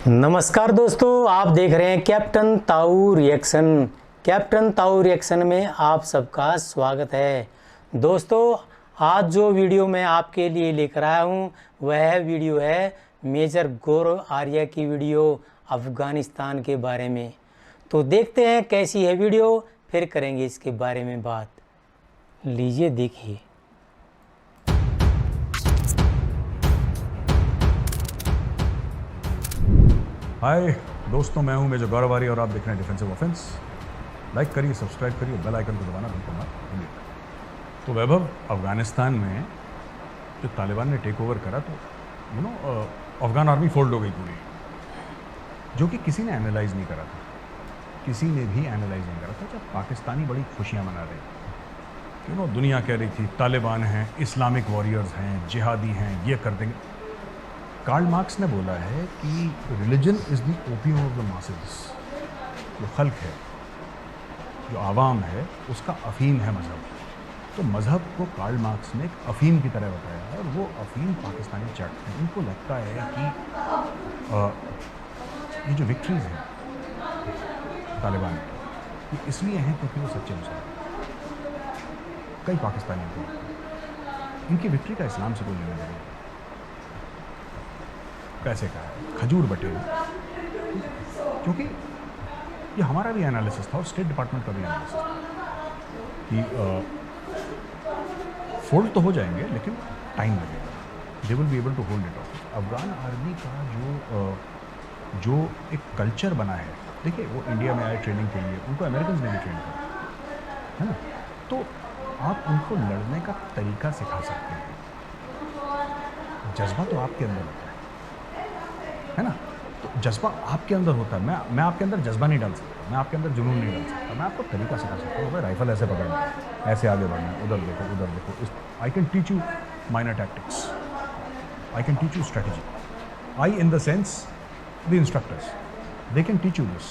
नमस्कार दोस्तों, आप देख रहे हैं कैप्टन ताऊ रिएक्शन। कैप्टन ताऊ रिएक्शन में आप सबका स्वागत है। दोस्तों, आज जो वीडियो मैं आपके लिए लेकर आया हूं वह वीडियो है मेजर गौरव आर्या की वीडियो अफ़गानिस्तान के बारे में। तो देखते हैं कैसी है वीडियो, फिर करेंगे इसके बारे में बात। लीजिए देखिए। हाय दोस्तों, मैं हूं मेजर गौरव आर्या और आप देख रहे हैं डिफेंसिव ऑफेंस। लाइक करिए, सब्सक्राइब करिए, बेल आइकन को दबाना बिल्कुल मत भूलिए। तो वैभव, अफ़गानिस्तान में जो तालिबान ने टेक ओवर करा तो अफ़गान आर्मी फोल्ड हो गई पूरी, जो कि किसी ने एनालाइज नहीं करा था। किसी ने भी एनालाइज नहीं करा था। जब पाकिस्तानी बड़ी खुशियाँ मना रहे, दुनिया कह रही थी तालिबान हैं, इस्लामिक वॉरियर्स हैं, जिहादी हैं, ये कर देंगे। कार्ल मार्क्स ने बोला है कि religion is the opium of the masses. जो खल्क है, जो आवाम है, उसका अफीम है मज़हब। तो मज़हब को कार्ल मार्क्स ने एक अफीम की तरह बताया है और वो अफीम पाकिस्तानी चाटते हैं। उनको लगता है कि ये जो विक्ट्रीज़ हैं तालिबान की, ये इसलिए हैं क्योंकि वो सच्चे मुसलमान। कई पाकिस्तानियों को लगता है इनकी विक्ट्री का इस्लाम से कोई लेना देना नहीं। पैसे का है, खजूर बटे, क्योंकि ये हमारा भी एनालिसिस था और स्टेट डिपार्टमेंट का भी एनालिसिस था कि फोल्ड तो हो जाएंगे लेकिन टाइम लगेगा। They will be able to hold it off. Afghan army का जो एक कल्चर बना है, देखिए वो इंडिया में आए ट्रेनिंग के लिए, उनको अमेरिकन ने भी ट्रेन किया है ना। तो आप उनको लड़ने का तरीका सिखा सकते हैं। जज्बा तो आपके अंदर होता है ना। तो जज्बा आपके अंदर होता है। मैं आपके अंदर जज्बा नहीं डाल सकता, मैं आपके अंदर जुनून नहीं डाल सकता। मैं आपको तरीका सिखा सकता हूँ। भाई राइफल ऐसे पकड़ना है, ऐसे आगे बढ़ना है, उधर देखो उधर देखो। I can teach you minor tactics, I can teach you strategy. I in the sense the instructors, they can teach you this,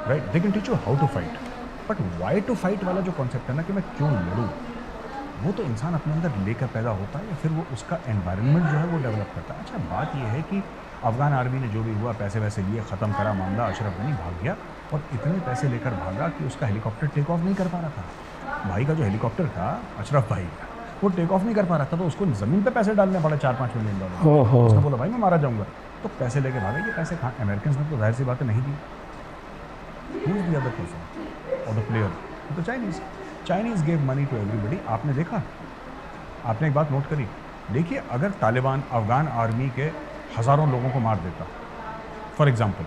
right. They can teach you how to fight. But why to fight वाला जो concept है ना, कि मैं क्यों लड़ूँ, वो तो इंसान अपने अंदर लेकर पैदा होता है या फिर वो उसका एनवायरनमेंट जो है वो डेवलप करता है। अच्छा, बात यह है कि अफ़गान आर्मी ने जो भी हुआ, पैसे वैसे लिए, ख़त्म करा मामला। अशरफ गनी भाग गया और इतने पैसे लेकर भागा कि उसका हेलीकॉप्टर टेक ऑफ नहीं कर पा रहा था। भाई का जो हेलीकॉप्टर था, अशरफ भाई का, वो टेक ऑफ नहीं कर पा रहा था। तो उसको ज़मीन पे पैसे डालने पड़े, $4-5 मिलियन। उसने बोला भाई मैं मारा जाऊँगा, तो पैसे लेके भागे। ये पैसे कहाँ? अमेरिकन ने तो जाहिर सी बातें नहीं दी। Who is the other person और द प्लेयर? तो Chinese gave money to everybody. आपने देखा, आपने एक बात नोट करी, देखिए अगर तालिबान अफ़गान आर्मी के हज़ारों लोगों को मार देता फॉर एग्ज़ाम्पल,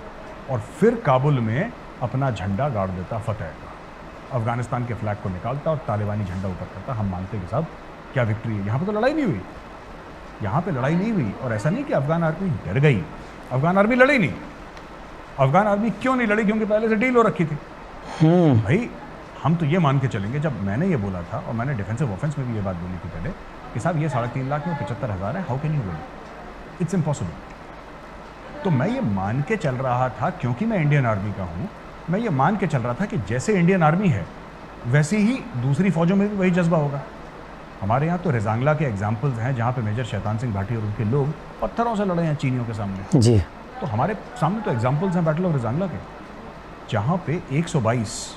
और फिर काबुल में अपना झंडा गाड़ देता फतेह का, अफ़गानिस्तान के फ्लैग को निकालता और तालिबानी झंडा ऊपर करता, हम मानते कि साहब क्या विक्ट्री है। यहाँ पे तो लड़ाई नहीं हुई, यहाँ पे लड़ाई नहीं हुई। और ऐसा नहीं कि अफ़गान आर्मी डर गई, अफ़गान आर्मी लड़ी नहीं। अफ़गान आर्मी क्यों नहीं लड़ी? क्योंकि पहले से डील हो रखी थी। भाई हम तो ये मान के चलेंगे, जब मैंने ये बोला था और मैंने डिफेंसिव ऑफेंस में भी ये बात बोली थी पहले कि साहब ये 3.5 लाख में 75,000 है, how can you win? It's impossible. तो मैं ये मान के चल रहा था, क्योंकि मैं इंडियन आर्मी का हूँ, मैं ये मान के चल रहा था कि जैसे इंडियन आर्मी है वैसे ही दूसरी फौजों में भी वही जज्बा होगा। हमारे यहाँ तो रेजांगला के एग्जाम्पल्स हैं जहाँ पे मेजर शैतान सिंह भाटी और उनके लोग पत्थरों से लड़े हैं चीनियों के सामने जी। तो हमारे सामने तो एग्जाम्पल्स हैं बैटल ऑफ रेजांगला के, जहाँ पे 122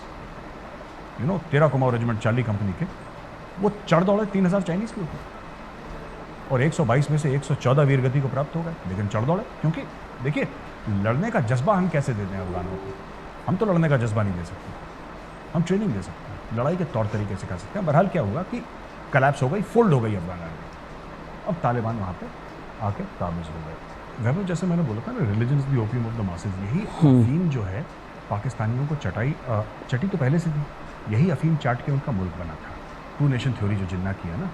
13 कुमाऊं रेजिमेंट चार्ली कंपनी के वो चढ़ दौड़े 3,000 चाइनीज़ के ऊपर, और 122 में से 114 वीर गति को प्राप्त हो गए, लेकिन चढ़ दौड़े। क्योंकि देखिए, लड़ने का जज्बा हम कैसे देते हैं अफ़गानों को? हम तो लड़ने का जज्बा नहीं दे सकते, हम ट्रेनिंग दे सकते हैं, लड़ाई के तौर तरीके सिखा सकते हैं। बहरहाल क्या हुआ कि कलैप्स हो गई, फोल्ड हो गई अफ़गान आर्मी। अब तालिबान वहाँ पे आके काबिज हो गए। वैभव, जैसे मैंने बोला था ना, religion is the opium of the masses. यही अफीम जो है पाकिस्तानियों को चटी तो पहले से थी, यही अफीम चाट के उनका मुल्क बना था। 2 नेशन थ्योरी जो जिन्ना किया ना,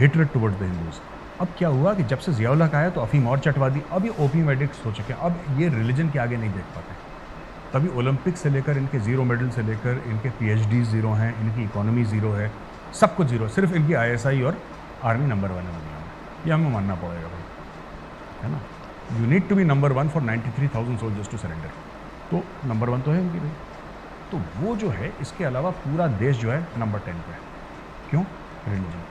हेट्रेड टुवर्ड्स द हिंदूज। अब क्या हुआ कि जब से ज़ियाउल्लाह का आया तो अफीम और चटवा दी। अब ये ओपियम एडिक्ट्स हो चुके हैं, अब ये रिलीजन के आगे नहीं देख पाते। तभी ओलंपिक से लेकर इनके ज़ीरो मेडल से लेकर इनके PhD ज़ीरो हैं, इनकी इकोनॉमी ज़ीरो है, सब कुछ ज़ीरो। सिर्फ इनकी ISI और आर्मी नंबर 1 है दुनिया में। ये हमें मानना पड़ेगा भाई, है ना। You need to be number 1 for 93,000 soldiers to surrender. तो नंबर 1 तो है इनकी भाई। तो वो जो है, इसके अलावा पूरा देश जो है नंबर 10 पे है। क्यों? रिलीजन।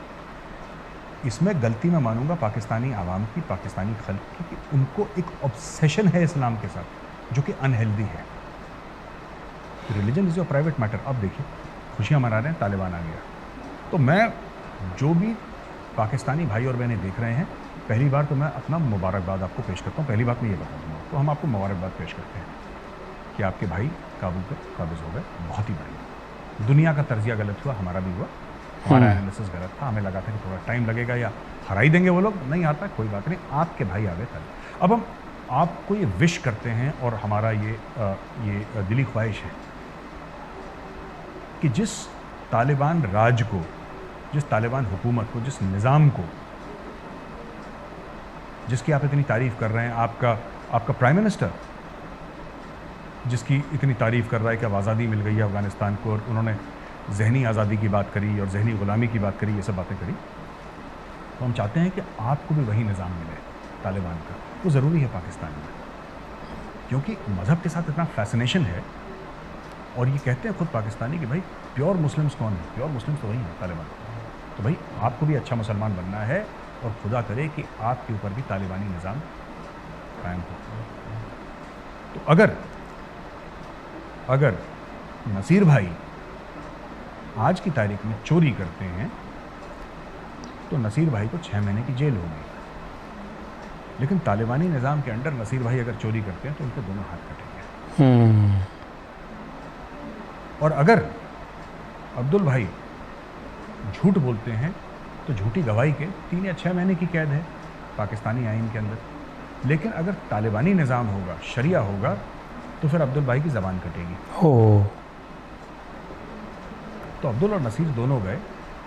इसमें गलती मैं मानूंगा पाकिस्तानी आवाम की, पाकिस्तानी खल्क की, कि उनको एक ऑब्सेशन है इस्लाम के साथ जो कि अनहेल्दी है। Religion is your private matter. अब देखिए खुशियाँ मना रहे हैं, तालिबान आ गया। तो मैं जो भी पाकिस्तानी भाई और बहनें देख रहे हैं, पहली बार तो मैं अपना मुबारकबाद आपको पेश करता हूँ। पहली बात मैं ये बता दूँगा, तो हम आपको मुबारकबाद पेश करते हैं कि आपके भाई काबुल पर काबिज हो गए। बहुत ही बढ़िया। दुनिया का तर्जिया गलत हुआ, हमारा भी हुआ, हमारा एनालिसिस गलत था। हमें लगा था कि थोड़ा टाइम लगेगा या हरा ही देंगे वो लोग, नहीं आता कोई बात नहीं, आपके भाई आ गए कल। अब हम आपको ये विश करते हैं और हमारा ये दिली ख्वाहिश है कि जिस तालिबान राज को, जिस तालिबान हुकूमत को, जिस निज़ाम को, जिसकी आप इतनी तारीफ़ कर रहे हैं, आपका प्राइम मिनिस्टर जिसकी इतनी तारीफ़ कर रहा है कि अब आज़ादी मिल गई है अफ़गानिस्तान को, और उन्होंने जहनी आज़ादी की बात करी और जहनी ग़ुलामी की बात करी, ये सब बातें करी, तो हम चाहते हैं कि आपको भी वही निज़ाम मिले तालिबान का। वो ज़रूरी है पाकिस्तान में, क्योंकि मज़हब के साथ इतना फैसिनेशन है। और ये कहते हैं खुद पाकिस्तानी कि भाई प्योर मुस्लिम्स कौन है? प्योर मुस्लिम्स तो वही हैं, तालिबान। तो भाई आपको भी अच्छा मुसलमान बनना है, और खुदा करे कि आपके ऊपर भी तालिबानी निज़ाम कायम हो। तो अगर नसीर भाई आज की तारीख में चोरी करते हैं तो नसीर भाई को 6 महीने की जेल होगी। लेकिन तालिबानी निज़ाम के अंडर नसीर भाई अगर चोरी करते हैं तो उनके दोनों हाथ कटेंगे। और अगर अब्दुल भाई झूठ बोलते हैं तो झूठी गवाही के 3 या 6 महीने की कैद है पाकिस्तानी आइन के अंदर। लेकिन अगर तालिबानी निज़ाम होगा, शरिया होगा, तो फिर अब्दुल भाई की ज़बान कटेगी। तो अब्दुल और नसीर दोनों गए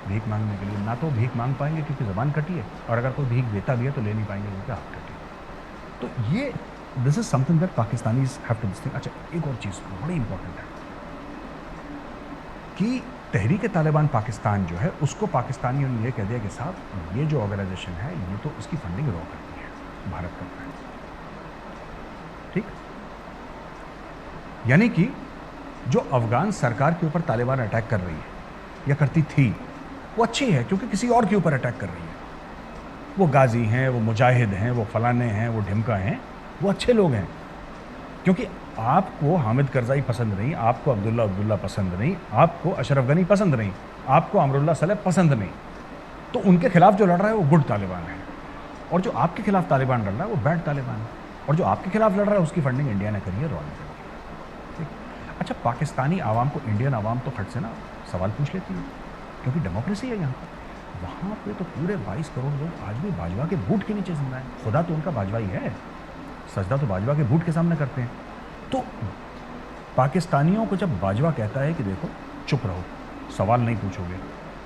भीख मांगने के लिए। ना तो भीख मांग पाएंगे क्योंकि ज़बान कटी है, और अगर कोई भीख देता भी है तो ले नहीं पाएंगे क्योंकि हाथ कटी है। तो ये this is something that Pakistanis have to think. अच्छा, एक और चीज़ बड़ी इंपॉर्टेंट है कि तहरीक तालिबान पाकिस्तान जो है, उसको पाकिस्तानियों ने ये कह दिया कि साहब ये जो ऑर्गेनाइजेशन है, ये तो इसकी फंडिंग रॉ करती है, भारत करता है। ठीक, यानी कि जो अफगान सरकार के ऊपर तालिबान अटैक कर रही है या करती थी, वो अच्छी है क्योंकि किसी और के ऊपर अटैक कर रही है। वो गाजी हैं, वो मुजाहिद हैं, वो फलाने हैं, वो ढिमका हैं, वो अच्छे लोग हैं। क्योंकि आपको हामिद करज़ाई पसंद नहीं, आपको अब्दुल्ला पसंद नहीं, आपको अशरफ गनी पसंद नहीं, आपको अमरुल्लाह सलेह पसंद नहीं, तो उनके खिलाफ जो लड़ रहा है वो गुड तालिबान है, और जो आपके खिलाफ तालिबान लड़ रहा है वो बैड तालिबान है, और जो आपके खिलाफ लड़ रहा है उसकी फंडिंग इंडिया ने करी है, रॉ ने करी है। ठीक। अच्छा, पाकिस्तानी आवाम को इंडियन आवाम तो फट से ना सवाल पूछ लेती है, क्योंकि डेमोक्रेसी है यहाँ पर। वहाँ पे तो पूरे 22 करोड़ लोग आज भी बाजवा के बूट के नीचे जिंदा है। खुदा तो उनका बाजवा ही है, सजदा तो बाजवा के बूट के सामने करते हैं। तो पाकिस्तानियों को जब बाजवा कहता है कि देखो चुप रहो, सवाल नहीं पूछोगे,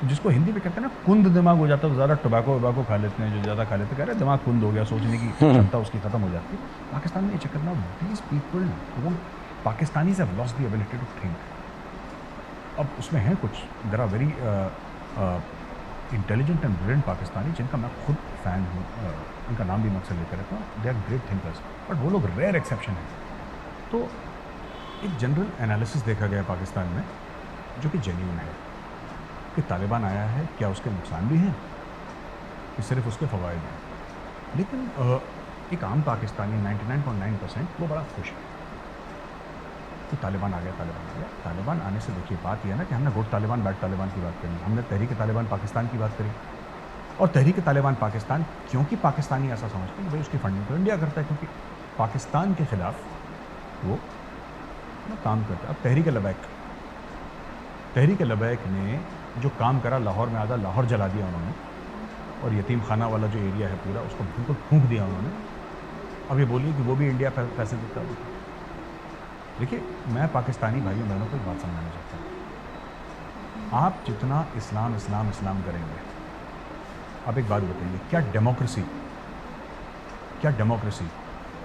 तो जिसको हिंदी में कहते हैं ना कुंद दिमाग हो जाता है, तो ज़्यादा टोबैको खा लेते हैं, जो ज़्यादा खा लेते, कह रहे दिमाग कुंद हो गया, सोचने की क्षमता उसकी ख़त्म हो जाती है। पाकिस्तान में ये चक्कर ना, these people don't, Pakistanis have lost the ability to think. अब उसमें हैं कुछ, there are very intelligent and brilliant Pakistani, जिनका मैं खुद फ़ैन हूँ, उनका नाम भी मैं अक्सर लेकर रहता हूँ, they are great thinkers, but वो लोग रेयर एक्सेप्शन है। तो एक जनरल एनालिसिस देखा गया पाकिस्तान में जो कि जेन्युइन है कि तालिबान आया है, क्या उसके नुकसान भी हैं कि सिर्फ उसके फ़वाइद हैं। लेकिन एक आम पाकिस्तानी 99.9% वो बड़ा खुश है कि तालिबान आ गया, तालिबान आ गया। तालिबान आने से देखिए बात यह है ना कि हमने गुड तालिबान बैड तालिबान की बात करी, हमने तहरीक तालिबान पाकिस्तान की बात करी, और तहरीक तालिबान पाकिस्तान क्योंकि पाकिस्तानी ऐसा समझते हैं भाई उसकी फंडिंग तो इंडिया करता है, क्योंकि पाकिस्तान के ख़िलाफ़ वो काम करता है। अब तहरीक लबैक ने जो काम करा, लाहौर में आधा लाहौर जला दिया उन्होंने, और यतीम खाना वाला जो एरिया है पूरा उसको बिल्कुल फूंक दिया उन्होंने। अब ये बोलिए कि वो भी इंडिया पैसे देता है। देखिए, मैं पाकिस्तानी भाइयों बहनों को एक बात समझाना चाहता हूँ, आप जितना इस्लाम इस्लाम इस्लाम करेंगे, आप एक बात बताइए, क्या डेमोक्रेसी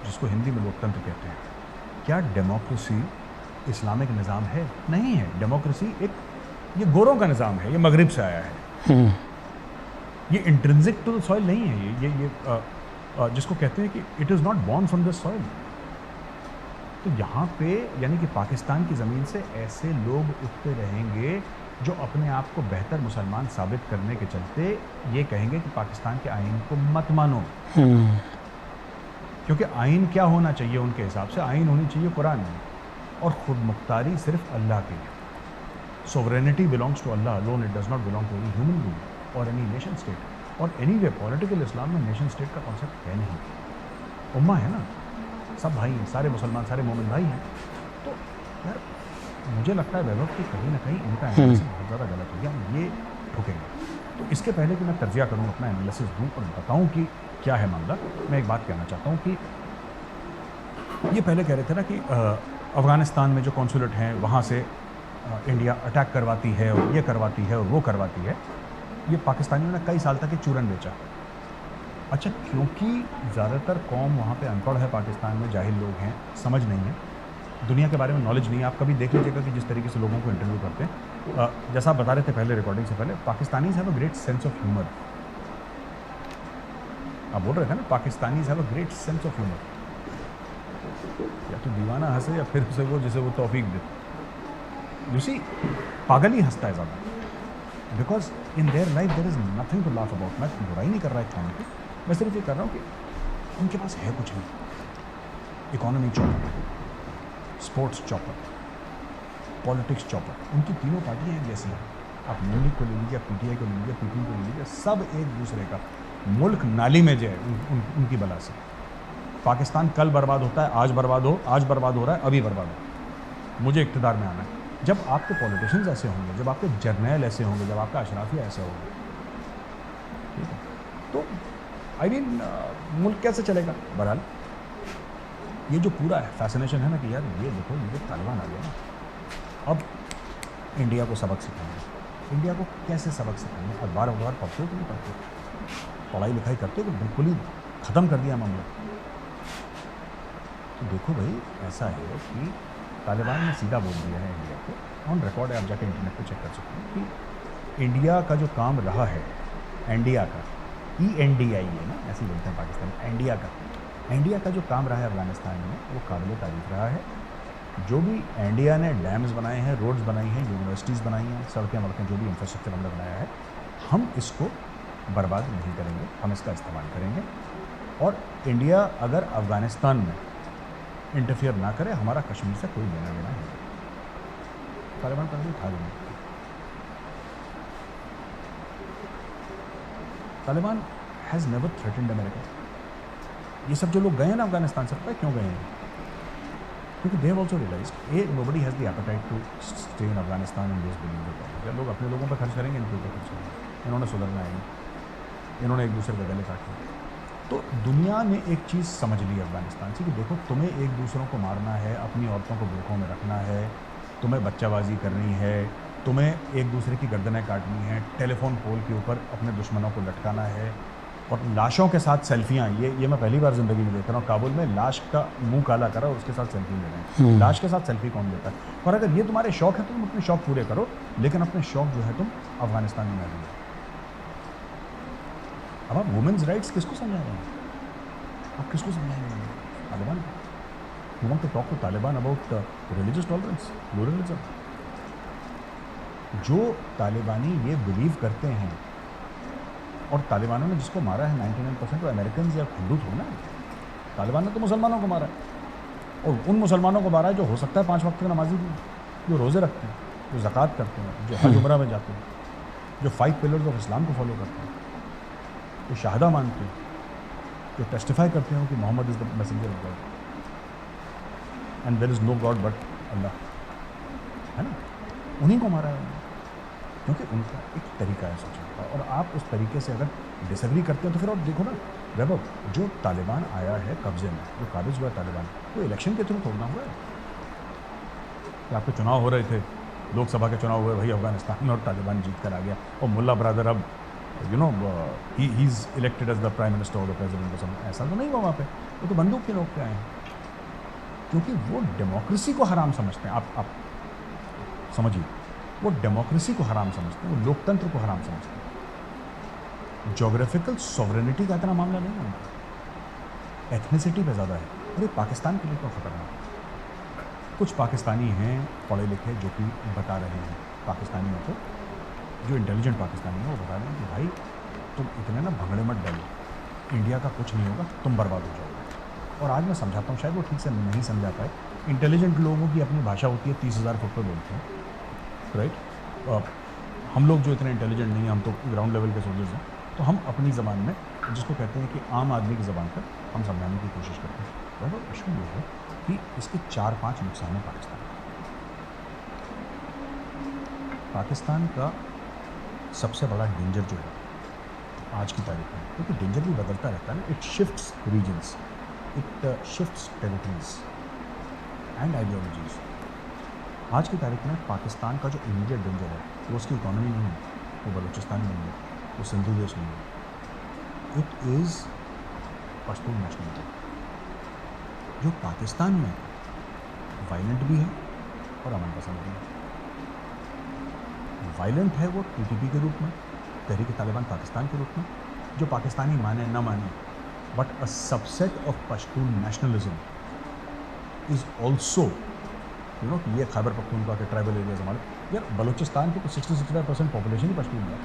जिसको हिंदी में लोकतंत्र कहते हैं, क्या डेमोक्रेसी इस्लामिक निज़ाम है? नहीं है। डेमोक्रेसी ये गोरों का निज़ाम है, ये मगरिब से आया है, ये इंट्रिंसिक टू द सॉइल नहीं है। ये जिसको कहते हैं कि it is not born from the soil. तो यहाँ पे यानी कि पाकिस्तान की ज़मीन से ऐसे लोग उठते रहेंगे जो अपने आप को बेहतर मुसलमान साबित करने के चलते ये कहेंगे कि पाकिस्तान के आइन को मत मानो, क्योंकि आइन क्या होना चाहिए उनके हिसाब से, आइन होनी चाहिए कुरान में, और खुद मुख्तारी सिर्फ अल्लाह की है। Sovereignty belongs to Allah alone, it does not belong to any human being और एनी नेशन स्टेट। और एनीवे पॉलिटिकल इस्लाम में नेशन स्टेट का कॉन्सेप्ट है नहीं, उम्मा है ना, सब भाई हैं, सारे मुसलमान, सारे मोमिन भाई हैं। तो यार मुझे लगता है वैभव कि कहीं ना कहीं इनका एनालिसिस बहुत ज़्यादा गलत हो गया, हम ये ठुकेंगे। तो इसके पहले कि मैं तर्जिया करूँ, अपना एनालिसिस दूँ और बताऊँ कि क्या है मामला, मैं एक बात कहना चाहता हूँ कि ये पहले कह रहे थे ना कि अफ़गानिस्तान में जो कॉन्सुलेट हैं वहाँ से इंडिया अटैक करवाती है और ये करवाती है और वो करवाती है। ये पाकिस्तानियों ने कई साल तक ये चूरन बेचा। अच्छा, क्योंकि ज़्यादातर कौम वहाँ पे अनपढ़ है, पाकिस्तान में जाहिल लोग हैं, समझ नहीं है, दुनिया के बारे में नॉलेज नहीं है। आप कभी देख लीजिएगा कि जिस तरीके से लोगों को इंटरव्यू करते हैं, जैसा आप बता रहे थे पहले रिकॉर्डिंग से पहले, Pakistanis have a great sense of humour. आप बोल रहे थे ना, Pakistanis have a great sense of humour. या तो दीवाना हंसे या फिर उसे वो जिसे वो तौफीक दे। यू सी, पागल ही हंसता है ज़्यादा, because in their life there is nothing to laugh about. मैं बुराई नहीं कर रहा है की, मैं सिर्फ ये कर रहा हूँ कि उनके पास है कुछ नहीं। Economy chopper, sports chopper, politics chopper, उनकी तीनों पार्टियाँ एक जैसी हैं। आप नून लीग को ले लीजिए, पीटीआई को ले लीजिए, पीपीपी को ले लीजिए, सब एक दूसरे का मुल्क नाली में जाए उनकी बला से। पाकिस्तान कल बर्बाद होता है, आज बर्बाद हो, आज बर्बाद हो रहा है, अभी बर्बाद हो, मुझे इक़्तिदार में आना है। जब आपके पॉलिटिशियंस ऐसे होंगे, जब आपके जर्नैल ऐसे होंगे, जब आपका अशराफिया ऐसे होगा, ठीक है, तो आई मीन मुल्क कैसे चलेगा। बहरहाल ये जो पूरा है फैसिनेशन है ना कि यार ये देखो, ये तालिबान आ गया ना, अब इंडिया को सबक सिखाएंगे। इंडिया को कैसे सबक सिखाएंगे? अखबार पढ़ते हो कि नहीं पढ़ते? पढ़ाई लिखाई करते हो कि बिल्कुल ही ख़त्म कर दिया मामला? तो देखो भाई, ऐसा है कि तालिबान ने सीधा बोल दिया है इंडिया को, ऑन रिकॉर्ड है, आप जाके इंटरनेट पे चेक कर सकते हैं कि इंडिया का जो काम रहा है, इंडिया का ENDIA है ना, ऐसे ही बोलते हैं पाकिस्तान, इंडिया का जो काम रहा है अफगानिस्तान में, वो काबिल तारीफ रहा है। जो भी इंडिया ने डैम्स बनाए हैं, रोड्स बनाई हैं, यूनिवर्सिटीज़ बनाई हैं, सड़कें वड़कें, जो भी इंफ्रास्ट्रक्चर हमने बनाया है, हम इसको बर्बाद नहीं करेंगे, हम इसका इस्तेमाल करेंगे। और इंडिया अगर अफ़गानिस्तान में इंटरफियर ना करे, हमारा कश्मीर से कोई लेना देना नहीं। तालिबान कभी खा लेंगे। Taliban has never threatened America. ये सब जो लोग गए हैं ना अफगानिस्तान से, पता है क्यों गए हैं? क्योंकि they have also realised a nobody has the appetite to stay in Afghanistan and this billing the problem. जब लोग अपने लोगों पर खर्च करेंगे, इनके ऊपर खर्च करेंगे, इन्होंने सुधरना है, इन्होंने एक दूसरे के गले काटे। तो दुनिया ने एक चीज़ समझ ली अफगानिस्तान से कि देखो, तुम्हें एक दूसरों को मारना है, अपनी औरतों को बुरखों में रखना है, तुम्हें बच्चाबाजी करनी है, तुम्हें एक दूसरे की गर्दनें काटनी है, टेलीफोन पोल के ऊपर अपने दुश्मनों को लटकाना है, और लाशों के साथ सेल्फियाँ। ये मैं पहली बार ज़िंदगी में देख रहा हूँ, काबुल में लाश का मुंह काला करा और उसके साथ सेल्फी ले रहे हैं। लाश के साथ सेल्फी कौन लेता है? और अगर ये तुम्हारे शौक है तो तुम अपने शौक पूरे करो, लेकिन अपने शौक जो है तुम अफगानिस्तान में रहो। अब आप वुमेन्स राइट्स किसको समझा रहे हैं? आप किसको समझा रहे हैं? Taliban. You want to talk to Taliban about religious tolerance, pluralism? जो तालिबानी ये बिलीव करते हैं, और तालिबानों ने जिसको मारा है 99% वो अमेरिकन या हिंदू थोड़ा ना। तालिबान ने तो मुसलमानों को मारा है, और उन मुसलमानों को मारा है जो हो सकता है 5 वक्त के नमाजी भी, जो रोज़े रखते हैं, जो ज़कात करते हैं, जो हज उम्रा में जाते हैं, जो 5 पिलर्स ऑफ इस्लाम को फॉलो करते हैं, जो शहादा मानते हैं, जो टेस्टिफाई करते हैं कि Mohammed is the messenger of God and there is no God but Allah, है ना? उन्हीं को मारा है उन्होंने, क्योंकि उनका एक तरीका है सोचने का। और आप उस तरीके से अगर डिसएग्री करते हो तो फिर आप देखो ना वैभव, जो तालिबान आया है कब्जे में, जो काबिज हुआ है तालिबान, वो इलेक्शन के थ्रू तोड़ना हुआ है कि आपके चुनाव हो रहे थे, लोकसभा के चुनाव हुए भाई अफगानिस्तान में, और तालिबान जीत कर आ गया, और मुल्ला ब्रदर अब you know he is elected as the prime minister और द प्रेसिडेंट। ऐसा तो नहीं हुआ वहाँ पे, वो तो बंदूक के नोक पे आए हैं, क्योंकि वो डेमोक्रेसी को हराम समझते हैं। आप समझिए, वो डेमोक्रेसी को हराम समझते हैं, वो लोकतंत्र को हराम समझते हैं। जोग्राफिकल सॉवरेनिटी का इतना मामला नहीं है उनका, एथनिसिटी पे ज़्यादा है। और ये पाकिस्तान के लिए तो खतरनाक है। कुछ पाकिस्तानी हैं पढ़े लिखे जो कि बता रहे हैं पाकिस्तानियों को, जो इंटेलिजेंट पाकिस्तानी हैं वो बता रहे हैं कि भाई तुम इतने ना भंगड़े मत डालो, इंडिया का कुछ नहीं होगा, तुम बर्बाद हो जाओगे। और आज मैं समझाता हूँ, शायद वो ठीक से नहीं समझा पाए। इंटेलिजेंट लोगों की अपनी भाषा होती है, 30,000 फुट पर बोलते हैं, राइट। हम लोग जो इतने इंटेलिजेंट नहीं हैं, हम तो ग्राउंड लेवल के सोल्जर्स हैं, तो हम अपनी ज़बान में, जिसको कहते हैं कि आम आदमी की ज़बान पर हम समझाने की कोशिश करते हैं। तो इशू ये है कि इसके 4-5 नुकसान हैं पाकिस्तान के। पाकिस्तान का सबसे बड़ा डेंजर जो है आज की तारीख में, क्योंकि डेंजर भी बदलता रहता है ना, it shifts regions, it shifts territories and ideologies. आज की तारीख में पाकिस्तान का जो इमीडिएट डेंजर है वो उसकी इकॉनमी नहीं है, वो बलूचिस्तान नहीं है, वो सिंधु देश नहीं है, इट इज़ पश्तून नेशनलिज्म, जो पाकिस्तान में वायलेंट भी है और अमन पसंद भी है। वायलेंट है वो टीटीपी के रूप में, तहरीक तालिबान पाकिस्तान के रूप में, जो पाकिस्तानी माने न माने, but a subset of Pashtun nationalism is also, you know, ये खैबर पख्तूनख्वा के ट्राइबल एरियाज हमारे, यार बलूचिस्तान की तो 60-65% पॉपुलेशन ही पश्तून है,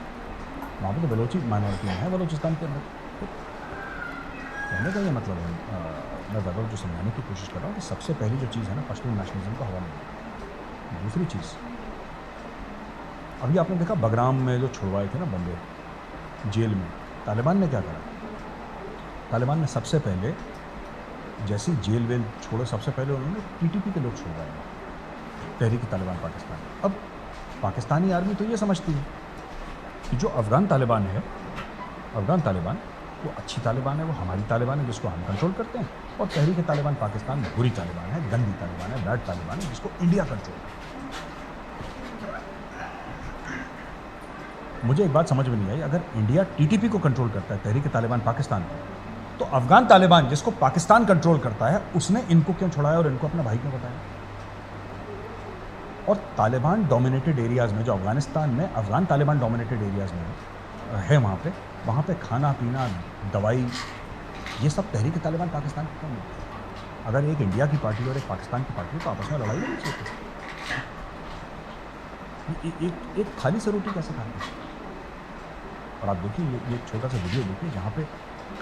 वहाँ पर तो बलोची माइनॉरिटी है बलूचिस्तान के अंदर। तो कहने का ये मतलब है, मैं ज़रूर जो समझाने की कोशिश कर रहा हूँ कि सबसे पहली जो चीज़ है ना, पश्तून नेशनलिज्म का हवा नहीं। दूसरी चीज़, अभी आपने देखा बगराम में जो छुड़वाए थे ना बंदे जेल में, तालिबान ने क्या करा? तालिबान ने सबसे पहले जैसे जेल वेल छोड़ो, सबसे पहले उन्होंने टीटीपी के लोग छुड़वाए, तहरीक तालिबान पाकिस्तान। अब पाकिस्तानी आर्मी तो ये समझती है कि जो अफ़गान तालिबान है, अफ़गान तालिबान वो अच्छी तालिबान है, वो हमारी तालिबान है जिसको हम कंट्रोल करते हैं, और तहरीक तालिबान पाकिस्तान बुरी तालिबान है, गंदी तालिबान है, बैड तालिबान है जिसको इंडिया कंट्रोल करता है। मुझे एक बात समझ में नहीं आई, अगर इंडिया टीटीपी को कंट्रोल करता है, तहरीक तालिबान पाकिस्तान को, तो अफ़गान तालिबान जिसको पाकिस्तान कंट्रोल करता है उसने इनको क्यों छुड़ाया और इनको अपना भाई क्यों बताया? और तालिबान डोमिनेटेड एरियाज़ में, जो अफ़गानिस्तान में अफ़गान तालिबान डोमिनेटेड एरियाज़ में है, वहाँ पे खाना पीना, दवाई, ये सब तहरीक तालिबान पाकिस्तान की क्यों मिलती है? अगर एक इंडिया की पार्टी और एक पाकिस्तान की पार्टी तो आपस में लड़ाई नहीं चाहिए। एक खाली सी रोटी कैसे खाते हैं? और आप देखिए ये छोटा सा वीडियो देखिए जहाँ पे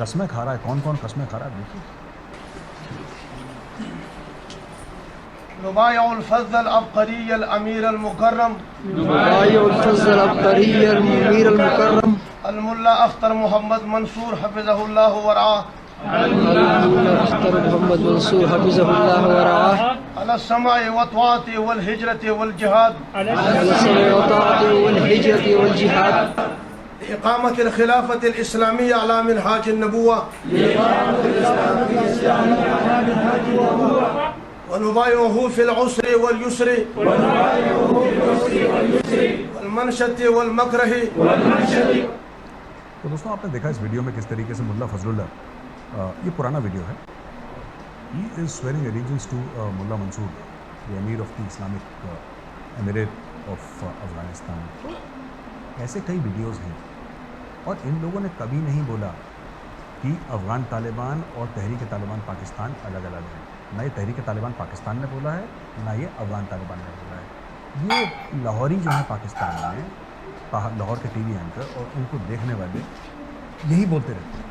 कस्में खा रहा है, कौन कौन कस्में खा रहा है, देखिए। नुबायुल फज़ल अब्क़री अल अमीर अल मुकर्रम, नुबायुल फज़ल अब्क़री अल अमीर अल मुकर्रम, अल मुल्ला अख्तर मोहम्मद मंसूर हफ़िज़हुल्लाह व रआह, अल मुल्ला अख्तर मोहम्मद मंसूर हफ़िज़हुल्लाह व रआह, अला समाए व तआति वल हिजरति वल जिहाद, अला समाए व तआति वल हिजरति वल जिहाद, इक़ामत अल खिलाफत अल इस्लामिय्या अला मिनहाज अन नबुव्वा, व नुबायुहु फिल उसरि वल युस्रि, वल मनशति वल मकरहि। तो दोस्तों, आपने देखा इस वीडियो में किस तरीके से मुल्ला फजलुल्लाह, ये पुराना वीडियो है, he is swearing allegiance to Mulla Mansour, the amir of the Islamic emirate of Afghanistan. तो ऐसे कई वीडियोस हैं, और इन लोगों ने कभी नहीं बोला कि अफ़गान तालिबान और तहरीक तालिबान पाकिस्तान अलग अलग हैं। ना ये तहरीक तालिबान पाकिस्तान ने बोला है, ना ये अफ़गान तालिबान ने बोला है। ये लाहौरी जो है पाकिस्तान में, लाहौर के टीवी एंकर और उनको देखने वाले यही बोलते रहते हैं।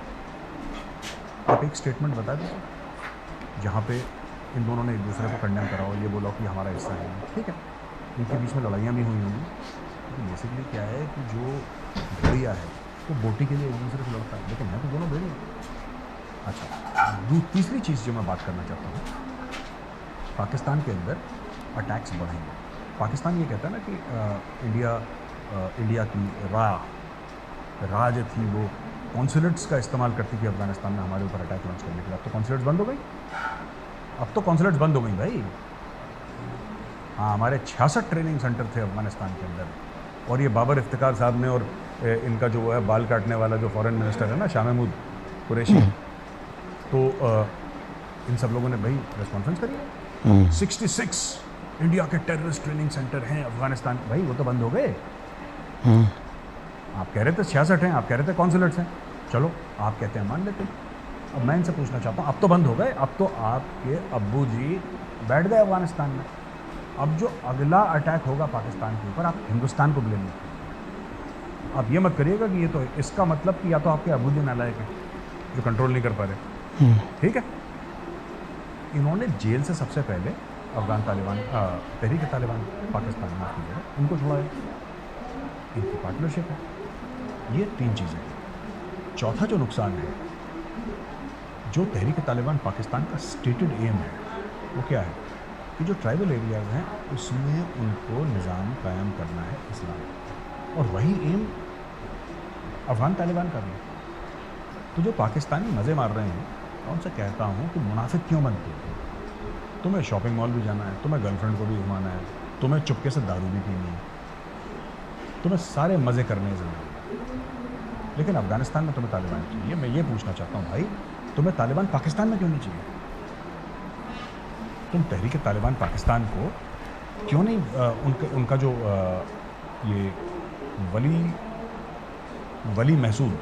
आप एक स्टेटमेंट बता दीजिए जहाँ पे इन दोनों ने एक दूसरे को कंडेम करा और ये बोला कि हमारा हिस्सा है, ठीक है, इनके बीच में लड़ाइयाँ भी हुई होंगी। तो बेसिकली क्या है कि जो भेड़िया है वो बोटी के लिए एक दूसरे से लड़ता है, लेकिन है तो दोनों भेड़िया। अच्छा, तीसरी चीज़ जो मैं बात करना चाहता हूँ, पाकिस्तान के अंदर अटैक्स बढ़ेंगे। पाकिस्तान ये कहता है ना कि इंडिया की राह जो थी वो कॉन्सुलेट्स का इस्तेमाल करती थी अफ़गानिस्तान में हमारे ऊपर अटैक लॉन्च करने के लिए। अब तो कॉन्सुलेट्स बंद हो गई, अब तो कॉन्सुलेट्स बंद हो गई भाई। हाँ, हमारे 66 ट्रेनिंग सेंटर थे अफ़गानिस्तान के अंदर, और ये बाबर इफ्तिकार साहब ने और इनका जो है बाल काटने वाला जो फॉरेन मिनिस्टर है ना, शाह महमूद कुरैशी, तो इन सब लोगों ने भाई प्रेस कॉन्फ्रेंस करी। 66 इंडिया के टेररिस्ट ट्रेनिंग सेंटर हैं अफ़गानिस्तान, भाई वो तो बंद हो गए। आप कह रहे थे 66 हैं, आप कह रहे थे कॉन्सुलेट्स हैं, चलो आप कहते हैं मान लेते हैं। अब मैं इनसे पूछना चाहता हूँ, अब तो बंद हो गए, अब तो आपके अब्बू जी बैठ गए अफ़गानिस्तान में, अब जो अगला अटैक होगा पाकिस्तान के ऊपर, आप हिंदुस्तान को ब्लेम नहीं। आप ये मत करिएगा कि ये तो इसका मतलब कि या तो आपके अबूदी नालायक है जो कंट्रोल नहीं कर पा रहे, ठीक है। इन्होंने जेल से सबसे पहले अफगान तालिबान, तहरीक तालिबान पाकिस्तान में की है, उनको छुड़ाया, इनकी पार्टनरशिप है। ये 3 चीज़ें हैं। चौथा जो नुकसान है, जो तहरीक तालिबान पाकिस्तान का स्टेटेड एम है, वो क्या है कि जो ट्राइबल एरियाज हैं उसमें उनको निज़ाम कायम करना है इस्लाम, और वही एम अफगान तालिबान का भी है। तो जो पाकिस्तानी मज़े मार रहे हैं, मैं उनसे कहता हूँ कि मुनाफिक क्यों बनते हो? तुम्हें शॉपिंग मॉल भी जाना है, तुम्हें गर्लफ्रेंड को भी घुमाना है, तुम्हें चुपके से दारू भी पीनी है, तुम्हें सारे मज़े करने ज़िंदगी, लेकिन अफ़गानिस्तान में तुम्हें तालिबान चाहिए। मैं ये पूछना चाहता हूँ भाई, तुम्हें तालिबान पाकिस्तान में क्यों नहीं चाहिए? तुम तहरीक तालिबान पाकिस्तान को क्यों नहीं उनका जो ये वली महसूद,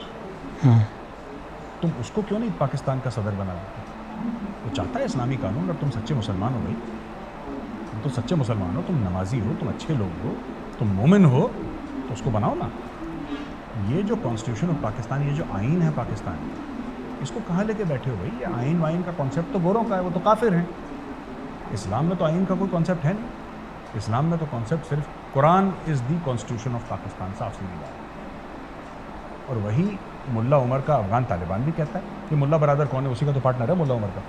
तुम उसको क्यों नहीं पाकिस्तान का सदर बना देते? वो चाहता है इस्लामी कानून। और तुम सच्चे मुसलमान हो भाई, तुम तो सच्चे मुसलमान हो, तुम नमाजी हो, तुम अच्छे लोग हो, तुम मोमिन हो, तो उसको बनाओ ना। ये जो कॉन्स्टिट्यूशन ऑफ पाकिस्तान, ये जो आइन है पाकिस्तान, इसको कहाँ लेके बैठे हो भाई? ये आइन वाइन का कॉन्सेप्ट तो गोरों का है, वो तो काफिर हैं। इस्लाम में तो आइन का कोई कॉन्सेप्ट है नहीं। इस्लाम में तो कॉन्सेप्ट सिर्फ Quran is the constitution of Pakistan, साफ सीधी बात। और वही मुल्ला उमर का अफगान तालिबान भी कहता है कि मुल्ला बरादर कौन है, उसी का तो पार्टनर है मुल्ला उमर का।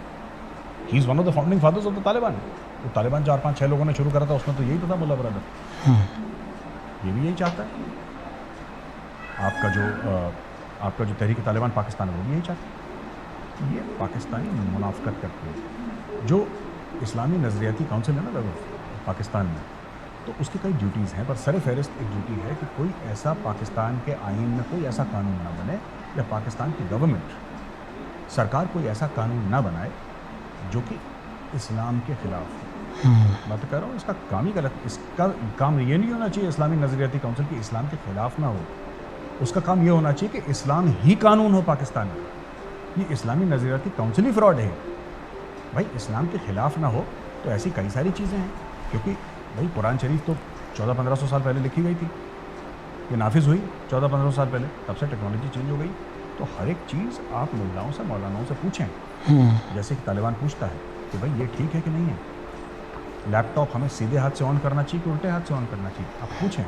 He is one of the founding fathers of the Taliban. तो तालिबान 4-5-6 लोगों ने शुरू करा था, उसमें तो यही तो था मुल्ला बरादर। ये भी यही चाहता है। आपका जो तहरीक तालिबान पाकिस्तान है, वो भी यही चाहता है। ये पाकिस्तानी मुनाफकत करते हैं। जो इस्लामी नज़रियाती काउंसिल है ना पाकिस्तान में, तो उसकी कई ड्यूटीज़ हैं, पर सर फहरिस्त एक ड्यूटी है कि कोई ऐसा पाकिस्तान के आइन में कोई ऐसा कानून ना बने, या पाकिस्तान की गवर्नमेंट, सरकार कोई ऐसा कानून ना बनाए जो कि इस्लाम के ख़िलाफ़ हो। मैं तो कह रहा हूँ इसका काम ही गलत। इसका काम ये नहीं होना चाहिए इस्लामी नज़रियाती काउंसिल की इस्लाम के ख़िलाफ़ ना हो। उसका काम ये होना चाहिए कि इस्लाम ही कानून हो पाकिस्तान में। ये इस्लामी नज़रियाती काउंसिल ही फ्रॉड है भाई। इस्लाम के ख़िलाफ़ ना हो तो ऐसी कई सारी चीज़ें हैं, क्योंकि भाई कुरान शरीफ तो 1400-1500 साल पहले लिखी गई थी, ये नाफिज़ हुई 1400-1500 साल पहले, तब से टेक्नोलॉजी चेंज हो गई। तो हर एक चीज़ आप मुल्लाओं से, मौलानाओं से पूछें। जैसे कि तालिबान पूछता है कि भाई ये ठीक है कि नहीं है, लैपटॉप हमें सीधे हाथ से ऑन करना चाहिए कि उल्टे हाथ से ऑन करना चाहिए, आप पूछें।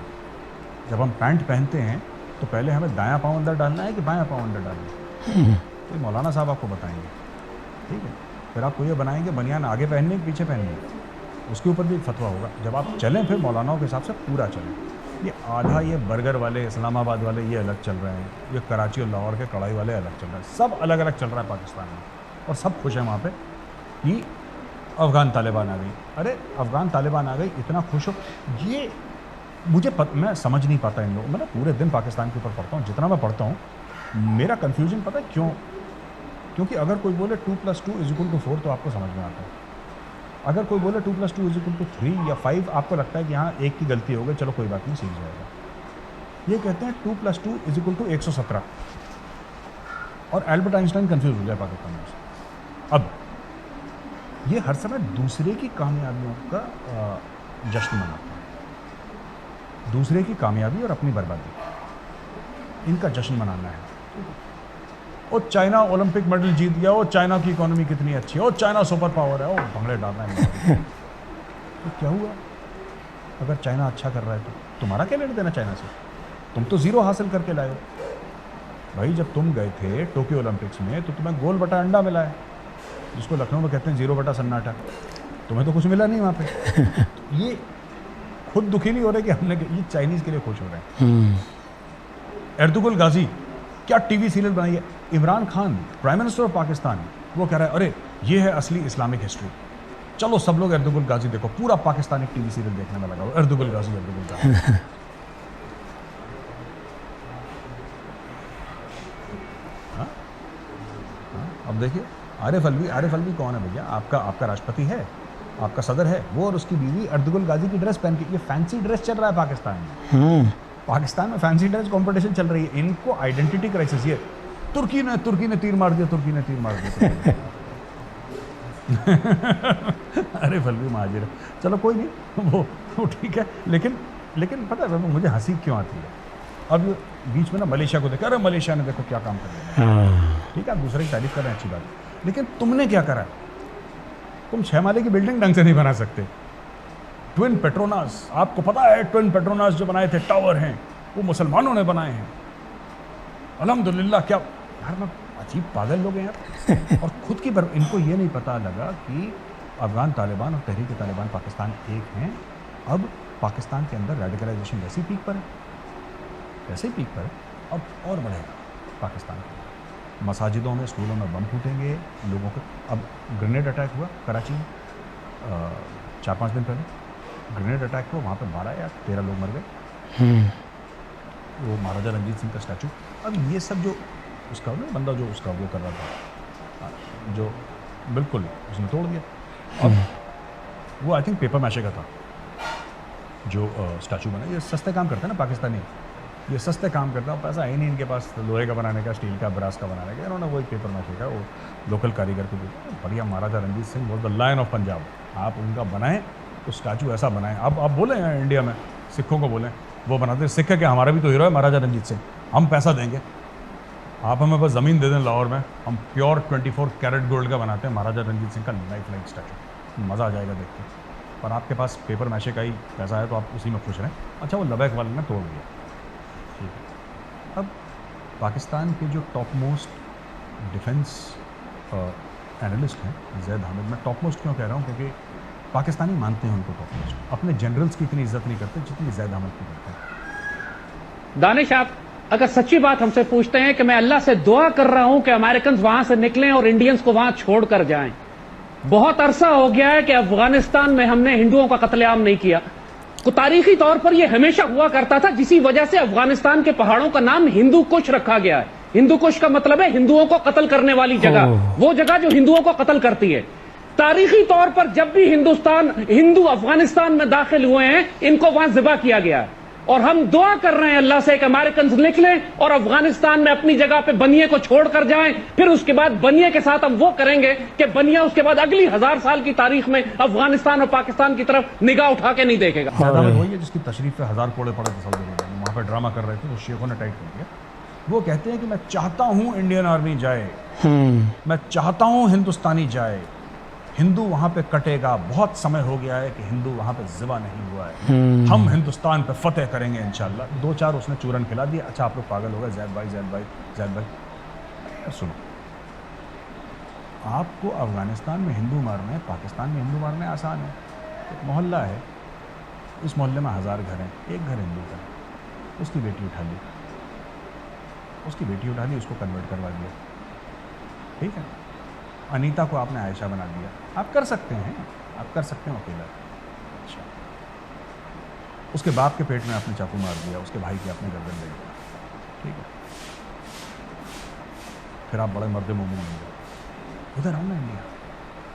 जब हम पैंट पहनते हैं तो पहले हमें दायां पाँव अंदर डालना है कि बायां पाँव अंदर डालना है, तो मौलाना साहब आपको बताएंगे, ठीक है। फिर आपको ये बनाएंगे बनियान आगे पहनने के पीछे पहनने, उसके ऊपर भी एक फतवा होगा। जब आप चलें फिर मौलानाओं के हिसाब से पूरा चलें। ये आधा ये बर्गर वाले, इस्लामाबाद वाले ये अलग चल रहे हैं, ये कराची और लाहौर के कढ़ाई वाले अलग चल रहे हैं, सब अलग अलग चल रहा है पाकिस्तान में, और सब खुश हैं वहाँ पे कि अफ़गान तालिबान आ गई। अरे अफ़गान तालिबान आ गई, इतना खुश हो, ये मुझे मैं समझ नहीं पाता इन लोगों। मैं ना पूरे दिन पाकिस्तान के ऊपर पढ़ता हूँ, जितना मैं पढ़ता हूँ मेरा कन्फ्यूजन पता है क्यों? क्योंकि अगर कोई बोले 2+2 = 4 तो आपको समझ में आता है। अगर कोई बोले 2+2 = 3 या 5, आपको लगता है कि हाँ एक की गलती हो गई, चलो कोई बात नहीं, सीख जाएगा। ये कहते हैं 2+2 = 117, और एल्बर्ट आइंस्टाइन कंफ्यूज हो जाए पाकिस्तान में। अब ये हर समय दूसरे की कामयाबियों का जश्न मनाता है, दूसरे की कामयाबी और अपनी बर्बादी, इनका जश्न मनाना है। और चाइना ओलंपिक मेडल जीत गया, और चाइना की इकोनॉमी कितनी अच्छी है, और चाइना सुपर पावर है, और भंगड़े डालना है। तो क्या हुआ अगर चाइना अच्छा कर रहा है तो तुम्हारा क्या लेना देना चाइना से? तुम तो 0 हासिल करके लाए हो भाई। जब तुम गए थे टोक्यो ओलंपिक्स में तो तुम्हें गोल बटा अंडा मिला है, जिसको लखनऊ में कहते हैं 0 बटा सन्नाटा। तुम्हें तो कुछ मिला नहीं वहाँ पे। तो ये खुद दुखी नहीं हो रहे कि हमने, ये चाइनीज़ के लिए खुश हो रहे हैं। एर्दुगल गाजी क्या टीवी सीरियल बनाई है। Imran Khan prime minister of Pakistan, वो कह रहा है अरे ये है असली इस्लामिक हिस्ट्री, चलो सब लोग एर्दुगल गाजी देखो। पूरा पाकिस्तान एक टीवी सीरियल देखने में लगा हो, एर्दुगल गाजी एर्दुगल गाजी। अब देखिए आरिफ अलवी कौन है भैया? आपका राष्ट्रपति है, आपका सदर है, वो और उसकी बीवी एर्दुगल गाजी की ड्रेस पहन के। ये फैंसी ड्रेस चल रहा है पाकिस्तान में। पाकिस्तान में फैंसी ड्रेस कंपटीशन चल रही है। इनको आइडेंटिटी क्राइसिस। ये तुर्की ने तीर मार दिया, तुर्की ने तीर मार दिया। अरे फलवी महाजिर, चलो कोई नहीं, वो ठीक है, लेकिन पता है मुझे हंसी क्यों आती है? अब ये बीच में ना मलेशिया को देखा, अरे मलेशिया ने देखो क्या काम कर दिया। ठीक है, आप दूसरे की तारीफ कर रहे हैं, अच्छी बात है, लेकिन तुमने क्या करा? तुम 6 माले की बिल्डिंग ढंग से नहीं बना सकते। ट्विन पेट्रोनास, आपको पता है ट्विन पेट्रोनास जो बनाए थे टावर हैं, वो मुसलमानों ने बनाए हैं। अल्हम्दुलिल्लाह। क्या यार, मैं अजीब पागल लोग हैं यार। और खुद की इनको ये नहीं पता लगा कि अफगान तालिबान और तहरीक तालिबान पाकिस्तान एक हैं। अब पाकिस्तान के अंदर रेडिकलाइजेशन वैसे ही पीक पर है, वैसे ही पीक पर है, अब और बढ़ेगा पाकिस्तान के। मसाजिदों में, स्कूलों में बम फूटेंगे लोगों को। अब ग्रेनेड अटैक हुआ कराची में 4-5 दिन पहले, ग्रेनेड अटैक हुआ, वहाँ पे 12 या 13 लोग मर गए। वो महाराजा रंजीत सिंह का स्टैचू। अब ये सब जो उसका ना बंदा जो उसका वो कर रहा था, जो बिल्कुल उसने तोड़ दिया। अब वो आई थिंक पेपर मैशे का था जो स्टैचू बना। ये सस्ते काम करते हैं ना पाकिस्तानी, ये सस्ते काम करता है, पैसा है नहीं इनके पास लोहे का बनाने का, स्टील का, ब्रास का बनाने का, इन्होंने वही पेपर मैशे का वो लोकल कारीगर को दिया। बढ़िया, Maharaja Ranjit Singh was the lion of Punjab. आप उनका बनाएं तो स्टैचू ऐसा बनाएं। अब आप बोलें इंडिया में सिखों को बोलें, वो बनाते सिख है क्या? हमारा भी तो हीरो है महाराजा रंजीत सिंह, हम पैसा देंगे, आप हमें बस ज़मीन दे दें लाहौर में, हम प्योर 24 कैरेट गोल्ड का बनाते हैं महाराजा रंजीत सिंह का लाइफ लाइक स्टैचू। मज़ा आ जाएगा देख के। पर आपके पास पेपर मैशे का ही पैसा है तो आप उसी में खुश रहें। अच्छा, वो लबैक वाले ने तोड़ दिया, ठीक है। अब पाकिस्तान के जो टॉप मोस्ट डिफेंस एनालिस्ट हैं जैद हामिद, मैं टॉप मोस्ट क्यों कह रहा हूँ? क्योंकि पाकिस्तानी मानते हैं उनको टॉप मोस्ट, अपने जनरल्स की इतनी इज्जत नहीं करते जितनी जैद हामिद की करते हैं। दानिश, आप अगर सच्ची बात हमसे पूछते हैं कि मैं अल्लाह से दुआ कर रहा हूं कि अमेरिकन वहां से निकलें और इंडियंस को वहां छोड़कर जाएं। बहुत अरसा हो गया है कि अफगानिस्तान में हमने हिंदुओं का कत्लेआम नहीं किया। तो तारीखी तौर पर यह हमेशा हुआ करता था, जिसी वजह से अफगानिस्तान के पहाड़ों का नाम हिंदू कुश रखा गया है। हिंदू कुश का मतलब है हिंदुओं को कत्ल करने वाली जगह, वो जगह जो हिंदुओं को कत्ल करती है। तारीखी तौर पर जब भी हिंदू अफगानिस्तान में दाखिल हुए हैं, इनको वहां जिबा किया गया है। और हम दुआ कर रहे हैं अल्लाह से कि अमेरिकन निकलें और अफगानिस्तान में अपनी जगह पे बनिए को छोड़कर जाएं। फिर उसके बाद बनिए के साथ हम वो करेंगे कि बनिया उसके बाद अगली 1000 साल की तारीख में अफगानिस्तान और पाकिस्तान की तरफ निगाह उठा के नहीं देखेगा। वही है जिसकी तशरीफ पे 1000 कोड़े पड़े थे सऊदी अरब में, वहाँ पर ड्रामा कर रहे थे, तो शेखों ने टाइट कर दिया। वो कहते हैं कि मैं चाहता हूँ इंडियन आर्मी जाए, मैं चाहता हूँ हिंदुस्तानी जाए, हिंदू वहाँ पे कटेगा। बहुत समय हो गया है कि हिंदू वहाँ पे ज़िबा नहीं हुआ है, हम हिंदुस्तान पे फतेह करेंगे इंशाल्लाह। 2-4 उसने चूरन खिला दिया। अच्छा, आप लोग पागल हो गए, जैद भाई। सुनो, आपको अफगानिस्तान में हिंदू मारना है, पाकिस्तान में हिंदू मारना है, आसान है। एक मोहल्ला है, इस मोहल्ले में 1000 घर हैं, एक घर हिंदू का है, उसकी बेटी उठा ली, उसको कन्वर्ट करवा दिया, ठीक है। अनीता को आपने आयशा बना दिया। आप कर सकते हैं अकेला। अच्छा, उसके बाप के पेट में आपने चाकू मार दिया, उसके भाई की आपने गर्दन ले लिया, ठीक है। फिर आप बड़े मर्द मोमिन बन गए। उधर आओ ना,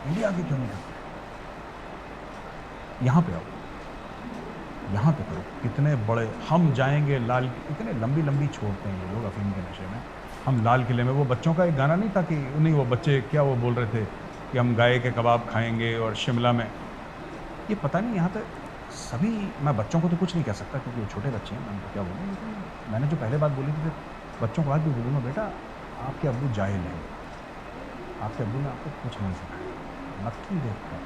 इंडिया आगे क्यों नहीं करते? यहाँ पे आओ, यहाँ पे करो। कितने बड़े हम जाएंगे लाल, इतने लंबी छोड़ते हैं ये लोग अफीम के नशे में। हम लाल किले में, वो बच्चों का एक गाना नहीं था कि नहीं, वो बच्चे क्या वो बोल रहे थे कि हम गाय के कबाब खाएंगे और शिमला में, ये पता नहीं यहाँ पे सभी। मैं बच्चों को तो कुछ नहीं कह सकता क्योंकि वो छोटे बच्चे हैं, मैं उनको क्या बोलूँ। मैंने जो पहले बात बोली थी, बच्चों को आज भी बोलूँगा, बेटा आपके अब्बू जाहिल हैं, आपके अब्बू ने आपको कुछ नहीं सिखाया, नक्की देखकर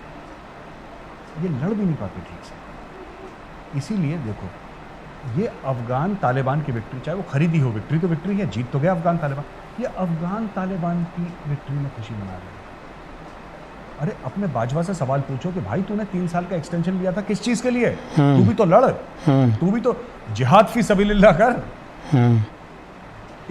ये लड़ भी नहीं पाते ठीक से। इसीलिए देखो, ये अफगान तालिबान की विक्ट्री, चाहे वो खरीदी हो, विक्ट्री तो विक्ट्री है, जीत तो गया अफगान तालिबान। ये अफगान तालिबान की विक्ट्री में खुशी मना रहे हैं। अरे अपने बाजवा से सवाल पूछो कि भाई तूने 3 साल का एक्सटेंशन लिया था, किस चीज के लिए? तू भी तो लड़, तू भी तो जिहाद फी सबीलिल्लाह कर।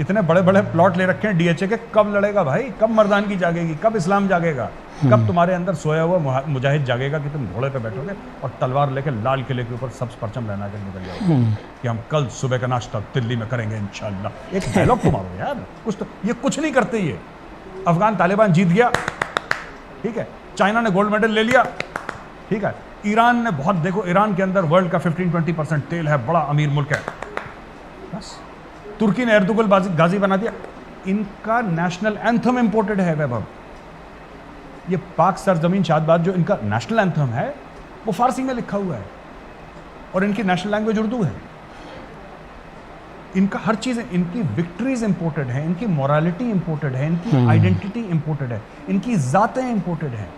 इतने बड़े बड़े प्लॉट ले रखे हैं डीएचए के, कब लड़ेगा भाई? कब मर्दानगी जागेगी? कब इस्लाम जागेगा? कब तुम्हारे अंदर सोया हुआ मुजाहिद जागेगा कि तुम घोड़े पे बैठोगे और तलवार लेकर लाल किले के ऊपर सब्ज परचम लहरा कर निकल जाओगे कि हम कल सुबह का नाश्ता दिल्ली में करेंगे इंशाल्लाह? एक डायलॉग तो मारो यार कुछ तो। ये कुछ नहीं करते। ये अफगान तालिबान जीत गया, ठीक है। चाइना ने गोल्ड मेडल ले लिया, ठीक है। ईरान ने बहुत, देखो ईरान के अंदर वर्ल्ड का 15-20% तेल है, बड़ा अमीर मुल्क है, बस। तुर्की ने एर्दुगल गाजी बना दिया। इनका नेशनल एंथम इंपोर्टेड है वैभव, ये पाक सरजमीन शादबाद जो इनका नेशनल एंथम है वो फारसी में लिखा हुआ है और इनकी नेशनल लैंग्वेज उर्दू है। इनका हर चीज़, इनकी विक्ट्रीज इंपोर्टेड है, इनकी मोरालिटी इंपोर्टेड है, इनकी आइडेंटिटी इंपोर्टेड है, इनकी ज़ातें इंपोर्टेड हैं।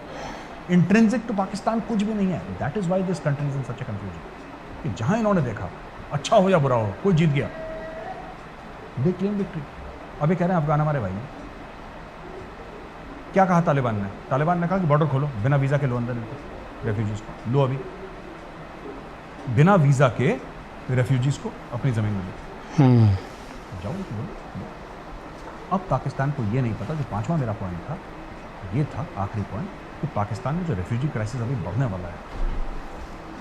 इंट्रिंसिक टू पाकिस्तान कुछ भी नहीं है। That is why this country is in such a confusion कि जहां इन्होंने देखा अच्छा हो या बुरा हो कोई जीत गया, दे क्लेम विक्ट्री। अभी कह रहे हैं अफगान हमारे भाई हैं। क्या कहा तालिबान ने? तालिबान ने कहा कि बॉर्डर खोलो, बिना वीज़ा के लो अंदर इनको, रेफ्यूजीज को लो, अभी बिना वीज़ा के रेफ्यूजीज को अपनी ज़मीन में लो, जाओ बोलो। अब पाकिस्तान को ये नहीं पता, जो पांचवा मेरा पॉइंट था ये था आखिरी पॉइंट, कि पाकिस्तान में जो रेफ्यूजी क्राइसिस अभी बढ़ने वाला है,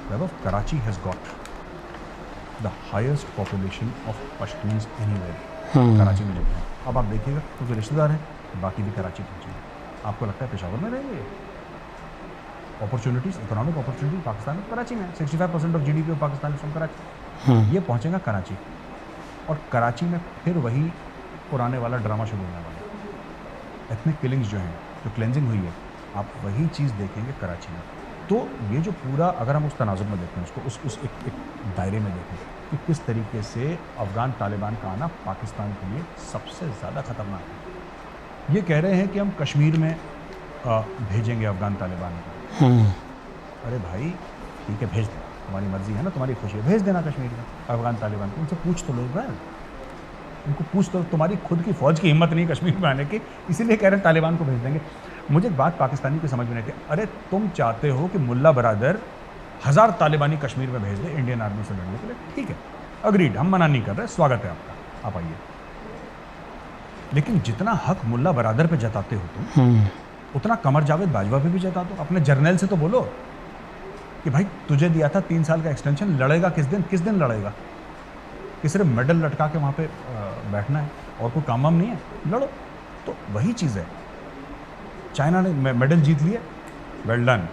Vaibhav, Karachi has got the highest population of Pashtuns anywhere. Karachi में जब है, अब आप देखिएगा तो जो रिश्तेदार हैं बाकी भी कराची पहुँचेंगे। आपको लगता है पेशावर में रहेंगे? अपॉर्चुनिटीज़, इकोनॉमिक अपॉर्चुनिटी पाकिस्तान में कराची में 65% of GDP of Pakistan from Karachi. ये पहुँचेगा कराची, और कराची में फिर वही पुराने वाला ड्रामा शुरू होने वाला है। एथनिक किलिंग्स जो हैं, जो क्लेंजिंग हुई है, आप वही चीज़ देखेंगे कराची में। तो ये जो पूरा, अगर हम उस तनाजुर में देखें उसको, उस एक दायरे में देखें कि किस तरीके से अफ़गान तालिबान का आना पाकिस्तान के लिए सबसे ज़्यादा ख़तरनाक है। ये कह रहे हैं कि हम कश्मीर में भेजेंगे अफ़गान तालिबान को। अरे भाई ठीक है, भेज दो, तुम्हारी मर्ज़ी है ना, तुम्हारी खुशी है, भेज देना कश्मीर में अफ़गान तालिबान को। उनसे पूछ तो लो यार, उनको पूछ तो, तुम्हारी खुद की फ़ौज की हिम्मत नहीं कश्मीर में आने की, इसीलिए कह रहे हैं तालिबान को भेज देंगे। मुझे एक बात पाकिस्तानी की समझ में नहीं आती, अरे तुम चाहते हो कि मुल्ला बरादर 1000 तालिबानी कश्मीर में भेज दे इंडियन आर्मी से लड़ने के लिए, ठीक है, अग्रीड, हम मना नहीं कर रहे, स्वागत है आपका, आप आइए। लेकिन जितना हक मुल्ला बरादर पे जताते हो तुम, उतना कमर जावेद बाजवा पे भी जता दो। अपने जर्नल से तो बोलो कि भाई तुझे दिया था 3 साल का एक्सटेंशन, लड़ेगा किस दिन लड़ेगा? कि सिर्फ मेडल लटका के वहाँ पे बैठना है और कोई काम वाम नहीं है, लड़ो। तो वही चीज़ है, चाइना ने मेडल जीत लिए, वेल डन।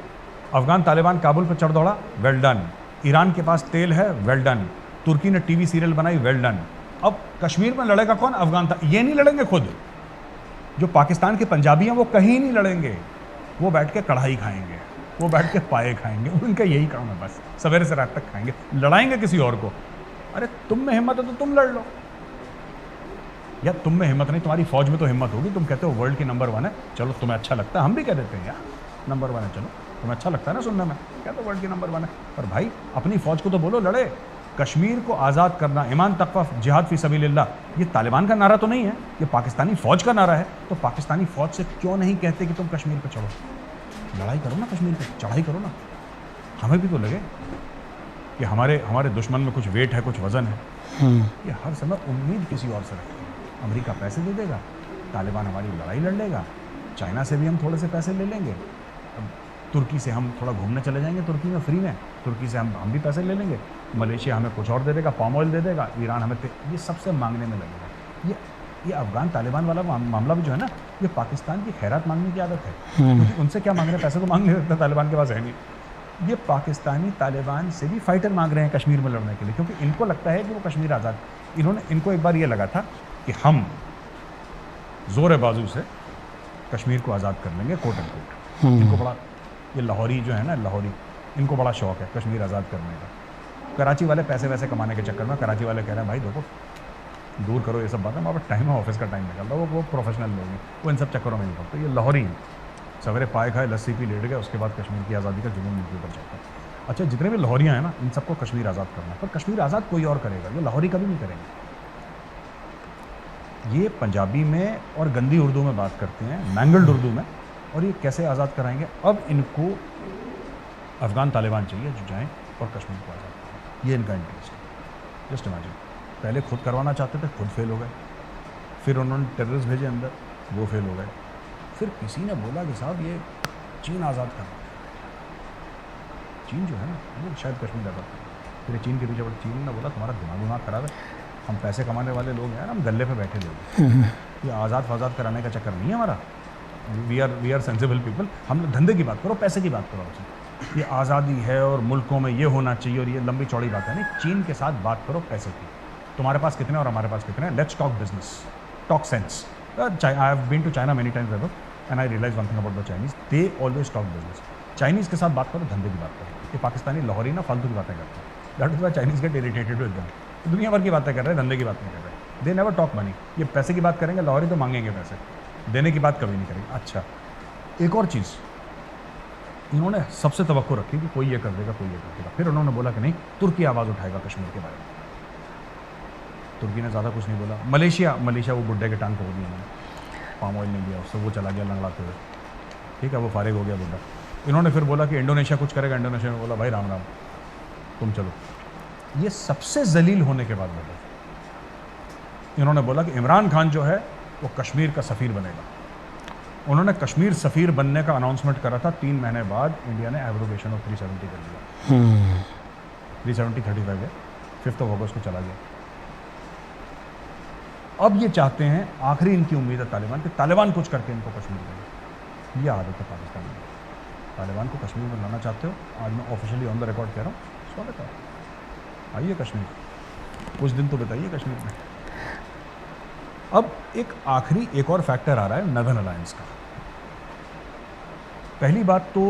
अफगान तालिबान काबुल पर चढ़ दौड़ा, वेल डन। ईरान के पास तेल है, वेल डन। तुर्की ने टीवी सीरियल बनाई, वेल डन। अब कश्मीर में लड़ेगा कौन? अफगान। ये नहीं लड़ेंगे खुद, जो पाकिस्तान के पंजाबी हैं वो कहीं नहीं लड़ेंगे, वो बैठ के कढ़ाई खाएंगे, वो बैठ के पाए खाएंगे, उनका यही काम है, बस सवेरे से रात तक खाएंगे, लड़ाएंगे किसी और को। अरे तुम में हिम्मत है तो तुम लड़ लो, या तुम में हिम्मत नहीं, तुम्हारी फौज में तो हिम्मत होगी, तुम कहते हो वर्ल्ड की नंबर 1 है, चलो तुम्हें अच्छा लगता है, हम भी कह देते हैं यार नंबर 1 है, चलो तुम्हें अच्छा लगता है ना सुनने में, कहते हो वर्ल्ड की नंबर 1 है। पर भाई अपनी फौज को तो बोलो लड़े। कश्मीर को आज़ाद करना, ईमान तकवा जिहाद फी सबीलिल्लाह, ये तालिबान का नारा तो नहीं है, ये पाकिस्तानी फ़ौज का नारा है। तो पाकिस्तानी फ़ौज से क्यों नहीं कहते कि तुम कश्मीर पर चढ़ो, लड़ाई करो ना, कश्मीर पर चढ़ाई करो ना। हमें भी तो लगे कि हमारे दुश्मन में कुछ वेट है, कुछ वज़न है। ये हर समय उम्मीद किसी और से रखते हैं, अमेरिका पैसे दे देगा, तालिबान हमारी लड़ाई लड़ लेगा, चाइना से भी हम थोड़े से पैसे ले लेंगे, तुर्की से हम थोड़ा घूमने चले जाएंगे, तुर्की में फ्री में, तुर्की से हम भी पैसे ले लेंगे, मलेशिया हमें कुछ और दे देगा, पाम ऑयल दे देगा, ईरान हमें, ये सबसे मांगने में लगेगा। ये अफगान तालिबान वाला मामला भी जो है ना, ये पाकिस्तान की खैरात मांगने की आदत है, क्योंकि उनसे क्या मांग रहे हैं, पैसे तो मांग नहीं सकते, तालिबान के पास है नहीं। ये पाकिस्तानी तालिबान से भी फाइटर मांग रहे हैं कश्मीर में लड़ने के लिए, क्योंकि इनको लगता है कि वो कश्मीर आज़ाद, इनको एक बार ये लगा था कि हम जोर बाजू से कश्मीर को आज़ाद कर लेंगे, कोट एंड कोट। इनको बड़ा, ये लाहौरी जो है ना, लाहौरी, इनको बड़ा शौक है कश्मीर आज़ाद करने का। कराची वाले पैसे वैसे कमाने के चक्कर में, कराची वाले कह रहे हैं भाई देखो दूर करो ये सब बातें, हमारे टाइम है, ऑफिस का टाइम निकलता है, वो प्रोफेशनल लोग हैं, वो इन सब चक्करों में नहीं पड़ते। ये लाहौरी हैं, सवेरे पाए खाए, लस्सी पी, लेट गए, उसके बाद कश्मीर की आज़ादी का जुनून इनके ऊपर चलता है। अच्छा, जितने भी लाहौरियाँ हैं ना, इन सबको कश्मीर आज़ाद करना है, पर कश्मीर आज़ाद कोई और करेगा, ये लाहौरी कभी नहीं करेंगे। ये पंजाबी में और गंदी उर्दू में बात करते हैं, मैंगल्ड उर्दू में, और ये कैसे आज़ाद कराएंगे? अब इनको अफ़गान तालिबान चाहिए जो जाएँ और कश्मीर को आज़ाद करें, ये इनका इंटरेस्ट है। जस्ट इमेजिन, पहले खुद करवाना चाहते थे, खुद फेल हो गए, फिर उन्होंने टेररिस्ट भेजे अंदर, वो फेल हो गए, फिर किसी ने बोला कि साहब ये चीन आज़ाद करना, चीन जो है ना वो शायद कश्मीर आज़ाद करना, फिर चीन के पीछे बढ़, चीन ने बोला तुम्हारा दिमाग खराब है, हम पैसे कमाने वाले लोग हैं, हम गले पे बैठे लोग, ये आज़ाद कराने का चक्कर नहीं है हमारा, वी आर सेंसिबल पीपल, हम धंधे की बात करो, पैसे की बात करो आपसे, ये आज़ादी है और मुल्कों में ये होना चाहिए और ये लंबी चौड़ी बात है नहीं, चीन के साथ बात करो पैसे की, तुम्हारे पास कितने और हमारे पास कितने, let's talk business, talk sense. I have been to China many times, and I realise one thing about the Chinese, they always talk business. Chinese के साथ बात करो, धंधे की बात करो। ये पाकिस्तानी लाहौरी ना फालतू की बातें करते हैं, that is why Chinese get irritated with them. दुनिया भर की बातें कर रहे हैं, धंधे की बात नहीं कर रहे। They never talk money. ये पैसे की बात करेंगे, लाहौरी तो मांगेंगे पैसे, देने की बात कभी नहीं करेंगे। अच्छा, एक और चीज़ इन्होंने सबसे तवक्को रखी कि कोई ये कर देगा, कोई ये कर देगा। फिर उन्होंने बोला कि नहीं, तुर्की आवाज़ उठाएगा कश्मीर के बारे में। तुर्की ने ज़्यादा कुछ नहीं बोला। मलेशिया वो बुड्ढे के टांग तोड़ दिया उन्होंने, पाम ऑयल नहीं दिया उससे, वो चला गया लंगड़ाते हुए। ठीक है, वो फारिग हो गया बुड्ढा। इन्होंने फिर बोला कि इंडोनेशिया कुछ करेगा। इंडोनेशिया ने बोला भाई राम राम, तुम चलो। ये सबसे जलील होने के बाद बोला, इन्होंने बोला कि इमरान खान जो है वो कश्मीर का सफ़ीर बनेगा। उन्होंने कश्मीर सफ़ीर बनने का अनाउंसमेंट करा था, 3 महीने बाद इंडिया ने एब्रोगेशन ऑफ 370 कर दिया। 370 35 है, 5 अगस्त को चला गया। अब ये चाहते हैं, आखिरी इनकी उम्मीद है तालिबान कि तालिबान कुछ करके इनको कश्मीर देंगे। ये आदत है पाकिस्तान में। तालिबान को कश्मीर में लाना चाहते हो, आज मैं ऑफिशियली ऑन द रिकॉर्ड कह रहा हूँ, स्वागत है, आइए कश्मीर, कुछ दिन तो बताइए कश्मीर में। अब एक और फैक्टर आ रहा है नदर्न अलायंस का। पहली बात तो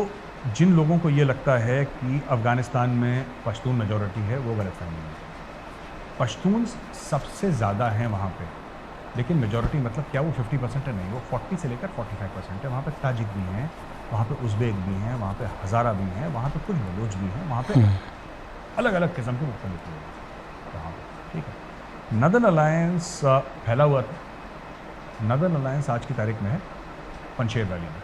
जिन लोगों को ये लगता है कि अफ़गानिस्तान में पश्तून मेजॉरिटी है, वो गलतफहमी है। पश्तून सबसे ज़्यादा हैं वहाँ पे, लेकिन मेजॉरिटी मतलब क्या वो 50% है? नहीं, वो 40 से लेकर 45% है। वहाँ पे ताजिक भी हैं, वहाँ पे उज़्बेक भी हैं, वहाँ पे हज़ारा भी हैं, वहाँ पे कुछ बलोच भी हैं, वहाँ पे अलग अलग किस्म के मुख्तलिफ लोग हैं वहाँ पे। ठीक है, नदर्न अलायंस फैला हुआ था। नदर्न अलायंस आज की तारीख में है पंशेर वैली में।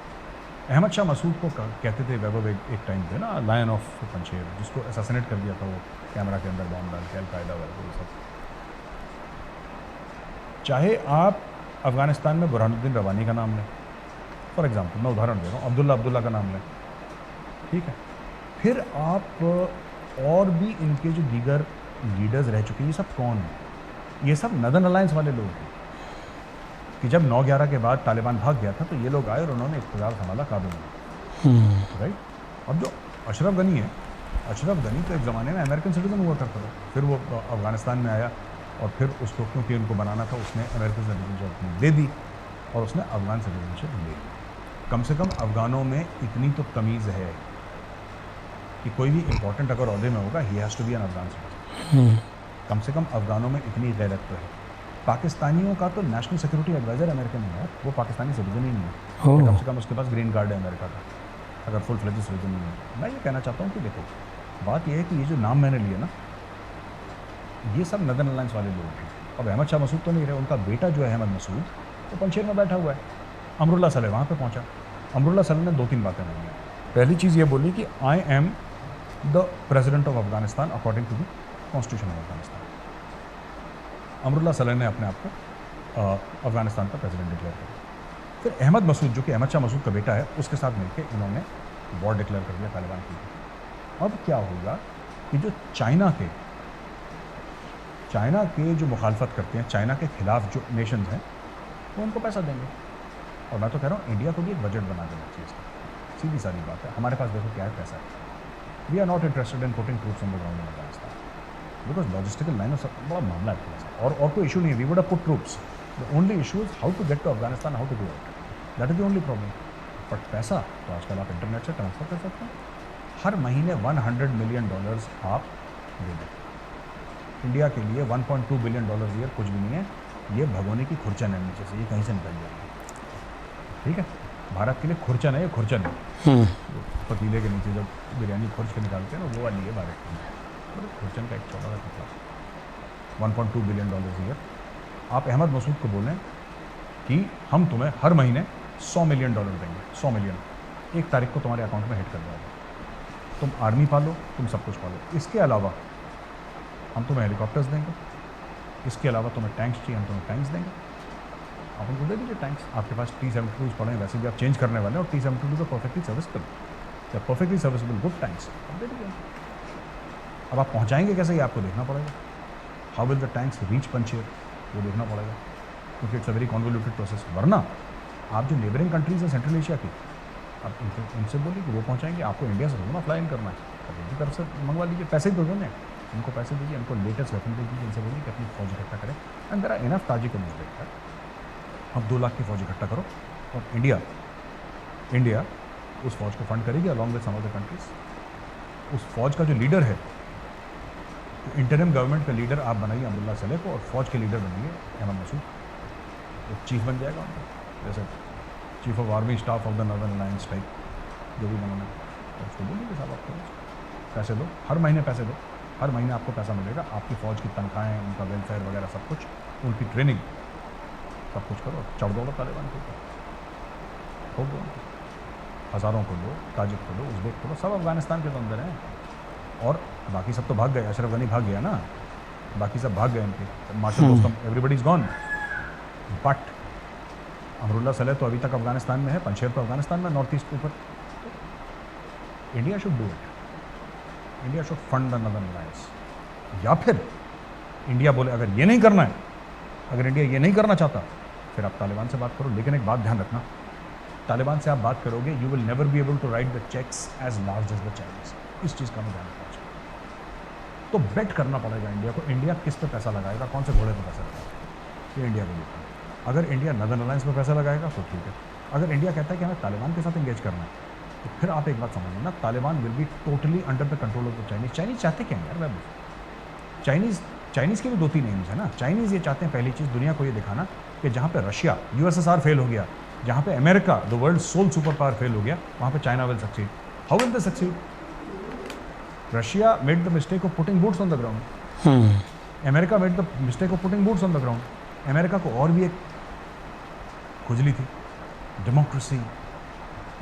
अहमद शाह मसूद को कहते थे वैभव एक टाइम पे ना, लायन ऑफ पंशेर, जिसको असैसिनेट कर दिया था वो कैमरा के अंदर बॉम्ब डाल के, अल-कायदा वाले वो सब। चाहे आप अफ़गानिस्तान में बुरहानुद्दीन रवानी का नाम लें, फॉर एग्जांपल मैं उदाहरण दे रहा हूँ, अब्दुल्ला का नाम लें, ठीक है, फिर आप और भी इनके जो दीगर लीडर्स रह चुके हैं, ये सब कौन हैं? ये सब नदर्न अलायंस वाले लोग हैं कि जब 9/11 के बाद तालिबान भाग गया था तो ये लोग आए और उन्होंने इक़्तिदार संभाला काबुल में, राइट। अब जो अशरफ गनी है, अशरफ गनी तो एक ज़माने में अमेरिकन सिटीज़न हुआ करता था, फिर वो अफ़गानिस्तान में आया और फिर उसको क्योंकि उनको बनाना था उसने अमेरिकन सिटीजनशिप दे दी और उसने अफ़गान सिटीजनशिप ले ली। कम से कम अफ़गानों में इतनी तो तमीज़ है कि कोई भी इंपॉर्टेंट अगर ओहदे में होगा, he has to be an Afghan citizen. कम से कम अफ़गानों में इतनी गैरत तो है। पाकिस्तानियों का तो नेशनल सिक्योरिटी एडवाइज़र अमेरिकन है, वो पाकिस्तानी सिटीजन ही नहीं है, कम से कम उसके पास ग्रीन कार्ड है अमेरिका का, अगर फुल फ्लेजेड सिटीजन नहीं है। मैं ये कहना चाहता हूँ कि देखो, बात यह है कि ये जो नाम मैंने लिए ना, ये सब नदर्न अलायंस वाले लोग हैं। अब अहमद शाह मसूद तो नहीं रहे, उनका बेटा जो है अहमद मसूद, वो पंशेर में बैठा हुआ है। अमरुल्लाह सलेह वहाँ पे पहुँचा। अमरुल्लाह सलेह ने 2-3 बातें बोली। पहली चीज़ ये बोली कि I am the president of Afghanistan according to the constitution of Afghanistan. Amrullah Saleh ने अपने आप को अफगानिस्तान का प्रेसिडेंट डिक्लेयर किया। फिर अहमद मसूद, जो कि अहमद शाह मसूद का बेटा है, उसके साथ मिलकर इन्होंने वॉर डिक्लेयर कर दिया तालिबान की। अब क्या होगा कि जो चाइना के जो मुखालफत करते हैं, चाइना के खिलाफ जो नेशंस हैं, वो उनको पैसा देंगे। और मैं तो कह रहा हूँ इंडिया को भी एक बजट बना देना चाहिए इसका, सीधी सारी बात है। हमारे पास देखो क्या है, पैसा है। We are not interested in putting troops on the ground in Afghanistan because logistical line of बड़ा मामला है थोड़ा सा, और कोई इशू नहीं है। We would have put troops, the only issue is how to get to Afghanistan, how to do it, that is the only problem. But पैसा तो आजकल आप इंटरनेट से ट्रांसफर कर सकते हैं। हर महीने $100 मिलियन आप दे दें। इंडिया के लिए $1.2 बिलियन ईयर कुछ भी नहीं है, ये भगोने की खुरचन है नीचे से, ये कहीं से निकल जाएगी। ठीक है, भारत के लिए खुरचन है, ये खुरचन है। पतीले के नीचे जब बिरयानी खुर्च के निकालते हैं ना, वो वाली है भारत की। खुरचन का एक छोटा सा टुकड़ा, $1.2 बिलियन ईयर। आप अहमद मसूद को बोलें कि हम तुम्हें हर महीने $100 मिलियन देंगे, 100 मिलियन 1 तारीख को तुम्हारे अकाउंट में हिट कर देंगे। तुम आर्मी पालो, तुम सब कुछ पालो। इसके अलावा हम तुम्हें हेलीकॉप्टर्स देंगे, इसके अलावा तुम्हें टैंक्स चाहिए, हम तुम्हें टैंक्स देंगे। आप उनको दे दीजिए टैंक्स। आपके पास T-72 पड़े हैं, वैसे भी आप चेंज करने वाले हैं, और T-72 तो perfectly serviceable, perfectly serviceable good tanks, आप दे दीजिए। अब आप पहुँचाएंगे कैसे, ये आपको देखना पड़ेगा। How will the tanks reach Panjshir, वो देखना पड़ेगा, क्योंकि it's a very convoluted process. वरना आप जो नेबरिंग कंट्रीज़ हैं सेंट्रल एशिया की, आप उनसे बोलिए कि वो पहुँचाएंगे, आपको इंडिया से रोना फ्लाई इन करना है, अब उनकी तरफ से मंगवा लीजिए। पैसे ही तो दोनों, उनको पैसे दीजिए, उनको लेटेस्ट वेपन दे दीजिए, इनसे बोलिए कि अपनी फौज इकट्ठा करें। And there are enough Tajik in Uzbek, अब 2 लाख की फौज इकट्ठा करो और इंडिया इंडिया उस फौज को फंड करेगी along with some other countries. उस फौज का जो लीडर है, तो इंटरिम गवर्नमेंट का लीडर आप बनाइए अब्दुल्ला सलेह को, और फौज के लीडर बनाइए अहमद मसूद, वो चीफ बन जाएगा उनका, जैसे chief of army staff of the northern alliance type जो भी बनाना है। तो उसको बोलिए साहब आपको पैसे दो, हर महीने पैसे दो, हर महीने आपको पैसा मिलेगा, आपकी फ़ौज की तनख्वाहें, उनका वेलफेयर वगैरह सब कुछ, उनकी ट्रेनिंग सब कुछ करो, चढ़ दो तालिबान के ऊपर, ठोक दो उनको, हज़ारों को लो, ताजिक को लो, उज़्बेक को लो, सब अफगानिस्तान के तो अंदर हैं। और बाकी सब तो भाग गए, अशरफ गनी भाग गया ना, बाकी सब भाग गए इनके, marshal Dostum, everybody is gone. But Amrullah Saleh तो अभी तक अफगानिस्तान में है, पंशेर तो अफगानिस्तान में, नॉर्थ ईस्ट के ऊपर। India should do it, India should fund the northern alliance. या फिर इंडिया बोले अगर ये नहीं करना है, अगर इंडिया ये नहीं करना चाहता, फिर आप तालिबान से बात करो। लेकिन एक बात ध्यान रखना, तालिबान से आप बात करोगे, you will never be able to write the cheques as large as the Chinese. इस चीज़ का मैं ध्यान रखना चाहिए। तो बेट करना पड़ेगा इंडिया को, इंडिया किस पे पैसा लगाएगा, कौन से घोड़े पे पैसा लगाएगा, ये इंडिया को देखना है। अगर इंडिया नॉर्दर्न अलायंस पे पैसा लगाएगा तो ठीक है। अगर इंडिया कहता है कि हमें तालिबान के साथ इंगेज करना है, तो फिर आप एक बात समझिए ना, Taliban will be totally under the control of the Chinese. Chinese चाहते क्या है यार वैभव? चाइनीज़ के भी 2-3 एम्स है ना। चाइनीज़ ये चाहते हैं, पहली चीज़ दुनिया को ये दिखाना कि जहाँ पे रशिया, यूएसएसआर फेल हो गया, जहाँ पे America the world sole super power fail हो गया, वहाँ पे China will succeed. How will they succeed? Russia made the mistake of putting boots on the ground, America made the mistake of putting boots on the ground. America को और भी एक खुजली थी, डेमोक्रेसी,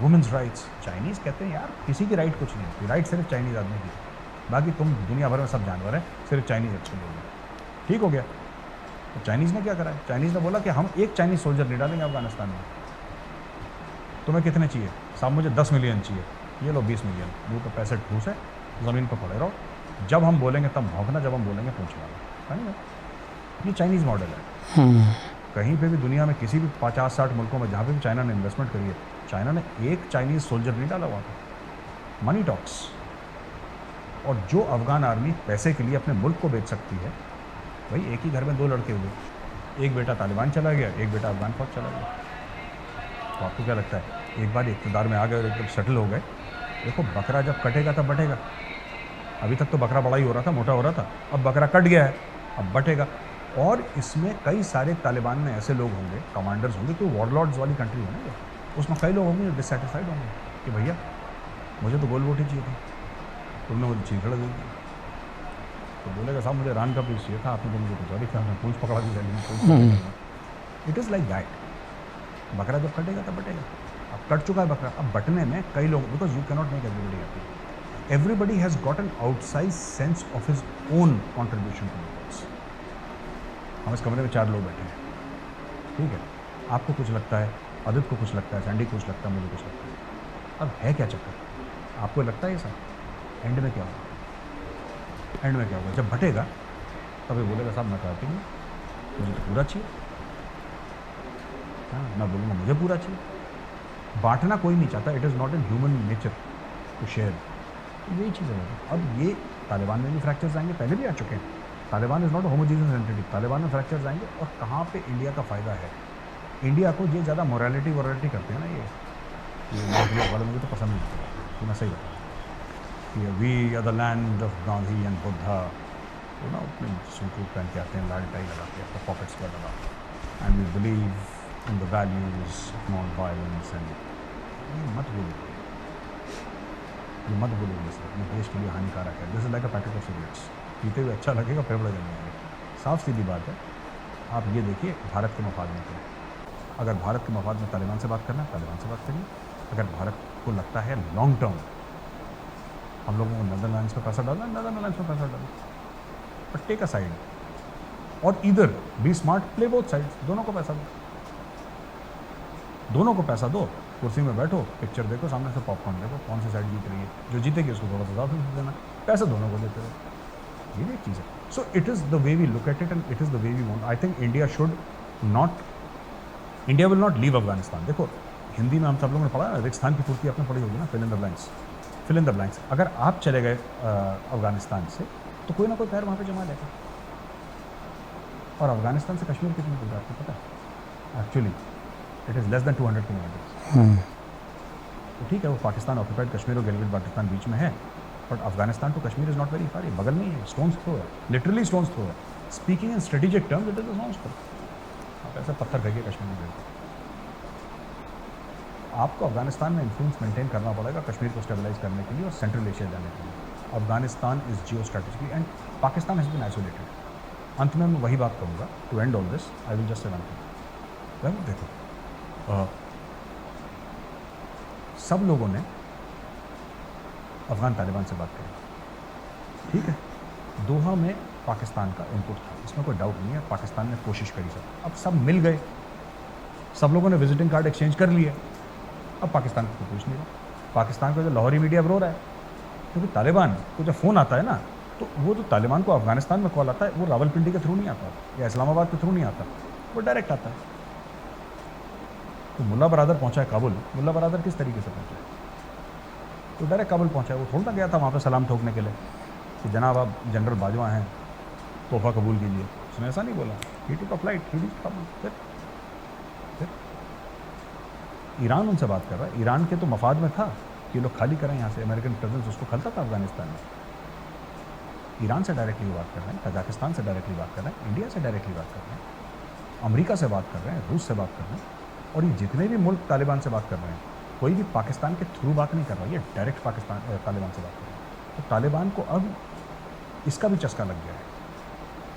वुमेन्स राइट्स। चाइनीज़ कहते हैं यार किसी की राइट कुछ नहीं होती, राइट सिर्फ चाइनीज़ आदमी की, बाकी तुम दुनिया भर में सब जानवर हैं, सिर्फ चाइनीज़ अच्छे लोग हैं। ठीक हो गया। तो चाइनीज़ ने क्या करा है? चाइनीज़ ने बोला कि हम एक चाइनीज़ सोल्जर नहीं डालेंगे अफगानिस्तान में। तुम्हें कितने चाहिए? साहब मुझे 10 मिलियन चाहिए। ये लो 20 मिलियन, मुँह पे पैसे ठूस है, ज़मीन पर पड़े रहो, जब हम बोलेंगे तब भौंकना, जब हम बोलेंगे पूछ मारो। ये चाइनीज़ मॉडल है। कहीं पे भी दुनिया में किसी भी 50-60 मुल्कों में जहाँ पे भी चाइना ने इन्वेस्टमेंट करी है, चाइना ने एक चाइनीज़ सोल्जर नहीं डाला वहाँ पर। Money talks. और जो अफगान आर्मी पैसे के लिए अपने मुल्क को बेच सकती है, भाई एक ही घर में 2 लड़के हुए, एक बेटा तालिबान चला गया, एक बेटा अफगान फौज चला गया। तो आपको क्या लगता है, एक बार इक़्तिदार में आ गए और एकदम सेटल हो गए? देखो बकरा जब कटेगा तब बटेगा। अभी तक तो बकरा बड़ा ही हो रहा था, मोटा हो रहा था, अब बकरा कट गया है, अब बटेगा। और इसमें कई सारे तालिबान में ऐसे लोग होंगे, कमांडर्स होंगे, तो वॉरलॉर्ड्स वाली कंट्री है ना, उसमें कई लोग होंगे जो डिससेटिस्फाइड होंगे कि भैया मुझे तो गोल वोट ही चाहिए थी, तुमने मुझे चीखड़ा दे दी। तो बोलेगा साहब मुझे रान का पीस चाहिए था, आपने तो मुझे कुछ और ही कहा, मैं पूंछ पकड़ा दी rally. It is like that. बकरा जब कटेगा तब बटेगा। अब कट चुका है बकरा, अब बटने में कई लोग, because you cannot make everybody happy. Everybody has got an outside sense of his own contribution to the cause. हम इस कमरे में 4 लोग बैठे हैं, ठीक है, आपको कुछ लगता है, आदित्य को कुछ लगता है, सैंडी को कुछ लगता है, मुझे कुछ लगता है। अब है क्या चक्कर? आपको लगता है ये सब एंड में क्या होगा? एंड में क्या होगा? जब बटेगा तब ये बोलेगा साहब मैं चाहती हूँ, मुझे तो पूरा चाहिए। हाँ, मैं बोलूँगा मुझे पूरा चाहिए। बांटना कोई नहीं चाहता, it is not in human nature to share. तो यही चीज़ है। अब ये तालिबान में भी फ्रैक्चर्स आएंगे, पहले भी आ चुके हैं। Taliban is not homogeneous entity, Taliban में फ्रैक्चर्स आएंगे। और कहाँ पे इंडिया का फ़ायदा है? इंडिया को ये ज़्यादा मोरालिटी करते हैं ना, ये वाले मुझे तो पसंद नहीं आता, तो मैं सही बताऊँ कि we are the land of Gandhi and Buddha, तो ना अपने सूट पहन के आते हैं, लाल टाई लगा के, अपने पॉकेट्स पर लगा, and we believe in the values of non violence. And ये मत बोलिए, ये मत बोलिए सर, ये देश के लिए हानिकारक है। This is like a packet of cigarettes, पीते हुए अच्छा लगेगा, फिर बड़े जमेंगे। साफ सीधी बात है। आप ये देखिए भारत के मफाद में क्या है। अगर भारत के मफाद में तालिबान से बात करना है, तालिबान से बात करिए। अगर भारत को लगता है लॉन्ग टर्म हम लोगों को नॉर्दर्न अलायंस पर पैसा डालना है, नॉर्दर्न अलायंस पर पैसा डालना, बट टेक अ साइड और इधर be smart, play both sides. दोनों को पैसा दो, दोनों को पैसा दो, कुर्सी में बैठो, पिक्चर देखो, सामने से पॉपकॉर्न देखो, कौन सी साइड जीत रही है, जो जीतेगी उसको थोड़ा सा ज़्यादा देना, पैसा दोनों को देते रहो। ये भी एक चीज़ है। So it is the way we look at it and it is the way we want. I think India should not, India will not leave Afghanistan. देखो हिंदी में हम सब लोगों ने पढ़ा, रेगिस्तान की पूर्ति आपने पढ़ी होगी ना, fill in the blanks, fill in the blanks. अगर आप चले गए अफगानिस्तान से तो कोई ना कोई पैर वहाँ पे जमा लेगा। और अफगानिस्तान से कश्मीर कितनी दूर है आपको पता है? Actually it is less than 200 kilometres. तो ठीक है, वो पाकिस्तान ऑक्यूपाइड कश्मीर और गिलगित बाल्टिस्तान बीच में है, but Afghanistan to Kashmir is not very far, ये बगल में ही है, स्टोन्स थ्रो है, लिटरली स्टोन्स थ्रो है। Speaking in strategic terms it is a stone's throw. आप ऐसा पत्थर फेंकिए कश्मीर में गिरते। आपको अफगानिस्तान में इन्फ्लुएंस मेंटेन करना पड़ेगा कश्मीर को स्टेबलाइज करने के लिए और सेंट्रल एशिया जाने के लिए। Afghanistan is geostrategically and Pakistan has been isolated. अंत में मैं वही बात करूँगा, to end all this I will just say one thing. देखो, सब लोगों ने अफगान तालिबान से बात करी, ठीक है, दोहा में पाकिस्तान का इनपुट था, इसमें कोई डाउट नहीं है, पाकिस्तान ने कोशिश करी सब, अब सब मिल गए, सब लोगों ने विजिटिंग कार्ड एक्सचेंज कर लिए, अब पाकिस्तान को कुछ नहीं रहा। पाकिस्तान का जो लाहौरी मीडिया रो रहा है, क्योंकि तालिबान को जब फ़ोन आता है ना, तो वो जो तालिबान को अफगानिस्तान में कॉल आता है वो रावलपिंडी के थ्रू नहीं आता या इस्लामाबाद के थ्रू नहीं आता, वो डायरेक्ट आता है। तो मुल्ला बरादर पहुंचा है काबुल, मुल्ला बरादर किस तरीके से पहुंचा है? तो डायरेक्ट काबुल पहुंचा है, वो थोड़ा गया था वहाँ पे सलाम ठोकने के लिए कि जनाब आप जनरल बाजवा हैं, तोहफा कबूल कीजिए, उसने ऐसा नहीं बोला। He took a flight, he reached Kabul. फिर ईरान उनसे बात कर रहा है, ईरान के तो मफाद में था कि ये लोग खाली करें यहाँ से, अमेरिकन प्रेजेंस उसको खलता था अफगानिस्तान में। ईरान से डायरेक्टली बात कर रहे हैं, कजाकिस्तान से डायरेक्टली बात कर रहे हैं, इंडिया से डायरेक्टली बात कर रहे हैं, अमेरिका से बात कर रहे हैं, रूस से बात कर रहे हैं, और ये जितने भी मुल्क तालिबान से बात कर रहे हैं, कोई भी पाकिस्तान के थ्रू बात नहीं कर रहा, ये डायरेक्ट पाकिस्तान तालिबान से बात कर रहे हैं। तो तालिबान को अब इसका भी चस्का लग गया है,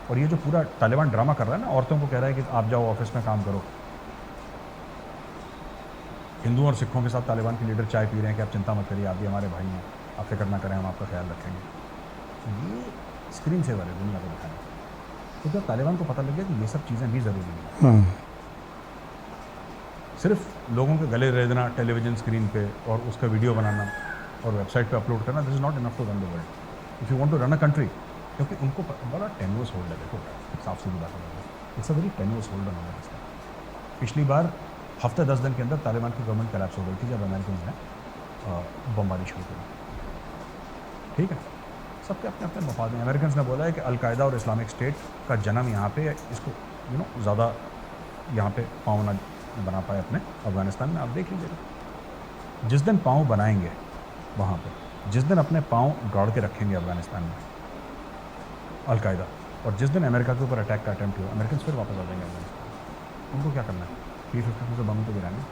और ये जो पूरा तालिबान ड्रामा कर रहा है ना, औरतों को कह रहा है कि आप जाओ ऑफिस में काम करो, हिंदुओं और सिखों के साथ तालिबान के लीडर चाय पी रहे हैं कि आप चिंता मत करिए, आप भी हमारे भाई हैं, आप फिक्र ना करें, हम आपका ख्याल रखेंगे। ये स्क्रीन सेवर है दुनिया को दिखाने, क्योंकि तो तालिबान को पता लग गया कि ये सब चीज़ें भी ज़रूरी हैं। सिर्फ लोगों के गले रेजना टेलीविज़न स्क्रीन पे और उसका वीडियो बनाना और वेबसाइट पे अपलोड करना, this is not enough to run the world if you want to run a country. क्योंकि उनको बड़ा टेन्यूअस होल्ड है, देखो साफ सीधी बात है, it's a very tenuous hold on Afghanistan. पिछली बार हफ्ते 10 दिन के अंदर तालिबान की गवर्नमेंट कोलैप्स हो गई थी जब अमेरिकन ने बमबारी शुरू करी, ठीक है। सबके अपने अपने मफाद हैं। अमेरिकन ने बोला है कि अलकायदा और इस्लामिक स्टेट का जन्म यहाँ पे है, इसको ज़्यादा यहाँ पे पाँव ना बना पाए अपने अफगानिस्तान में। आप देख लीजिएगा, जिस दिन पाँव बनाएंगे वहाँ पे, जिस दिन अपने पाँव गाड़ के रखेंगे अफगानिस्तान में अलकायदा, और जिस दिन अमेरिका के ऊपर अटैक का अटैम्प्ट हुआ, अमेरिकन फिर वापस आ जाएंगे अफगानिस्तान। उनको क्या करना है? P-52 से बम तो गिराएंगे,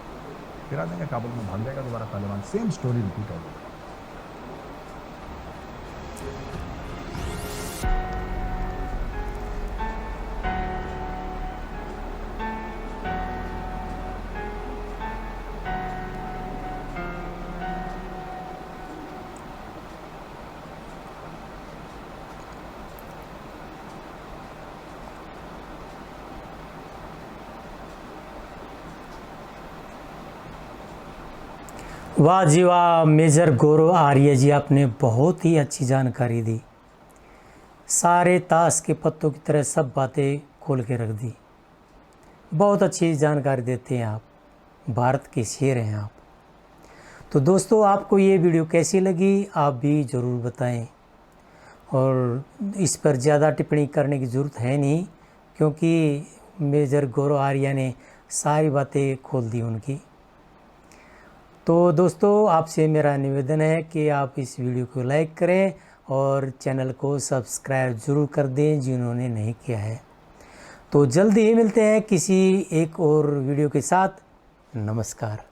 गिरा देंगे, काबुल में भाग जाएगा दोबारा तालिबान, सेम स्टोरी रिपीट होगी। वाह जी वाह, मेजर गौरव आर्य जी, आपने बहुत ही अच्छी जानकारी दी, सारे ताश के पत्तों की तरह सब बातें खोल के रख दी। बहुत अच्छी जानकारी देते हैं आप, भारत के शेर हैं आप। तो दोस्तों, आपको ये वीडियो कैसी लगी आप भी ज़रूर बताएं, और इस पर ज़्यादा टिप्पणी करने की ज़रूरत है नहीं, क्योंकि मेजर गौरव आर्य ने सारी बातें खोल दी उनकी। तो दोस्तों, आपसे मेरा निवेदन है कि आप इस वीडियो को लाइक करें और चैनल को सब्सक्राइब ज़रूर कर दें जिन्होंने नहीं किया है। तो जल्दी ही मिलते हैं किसी एक और वीडियो के साथ। नमस्कार।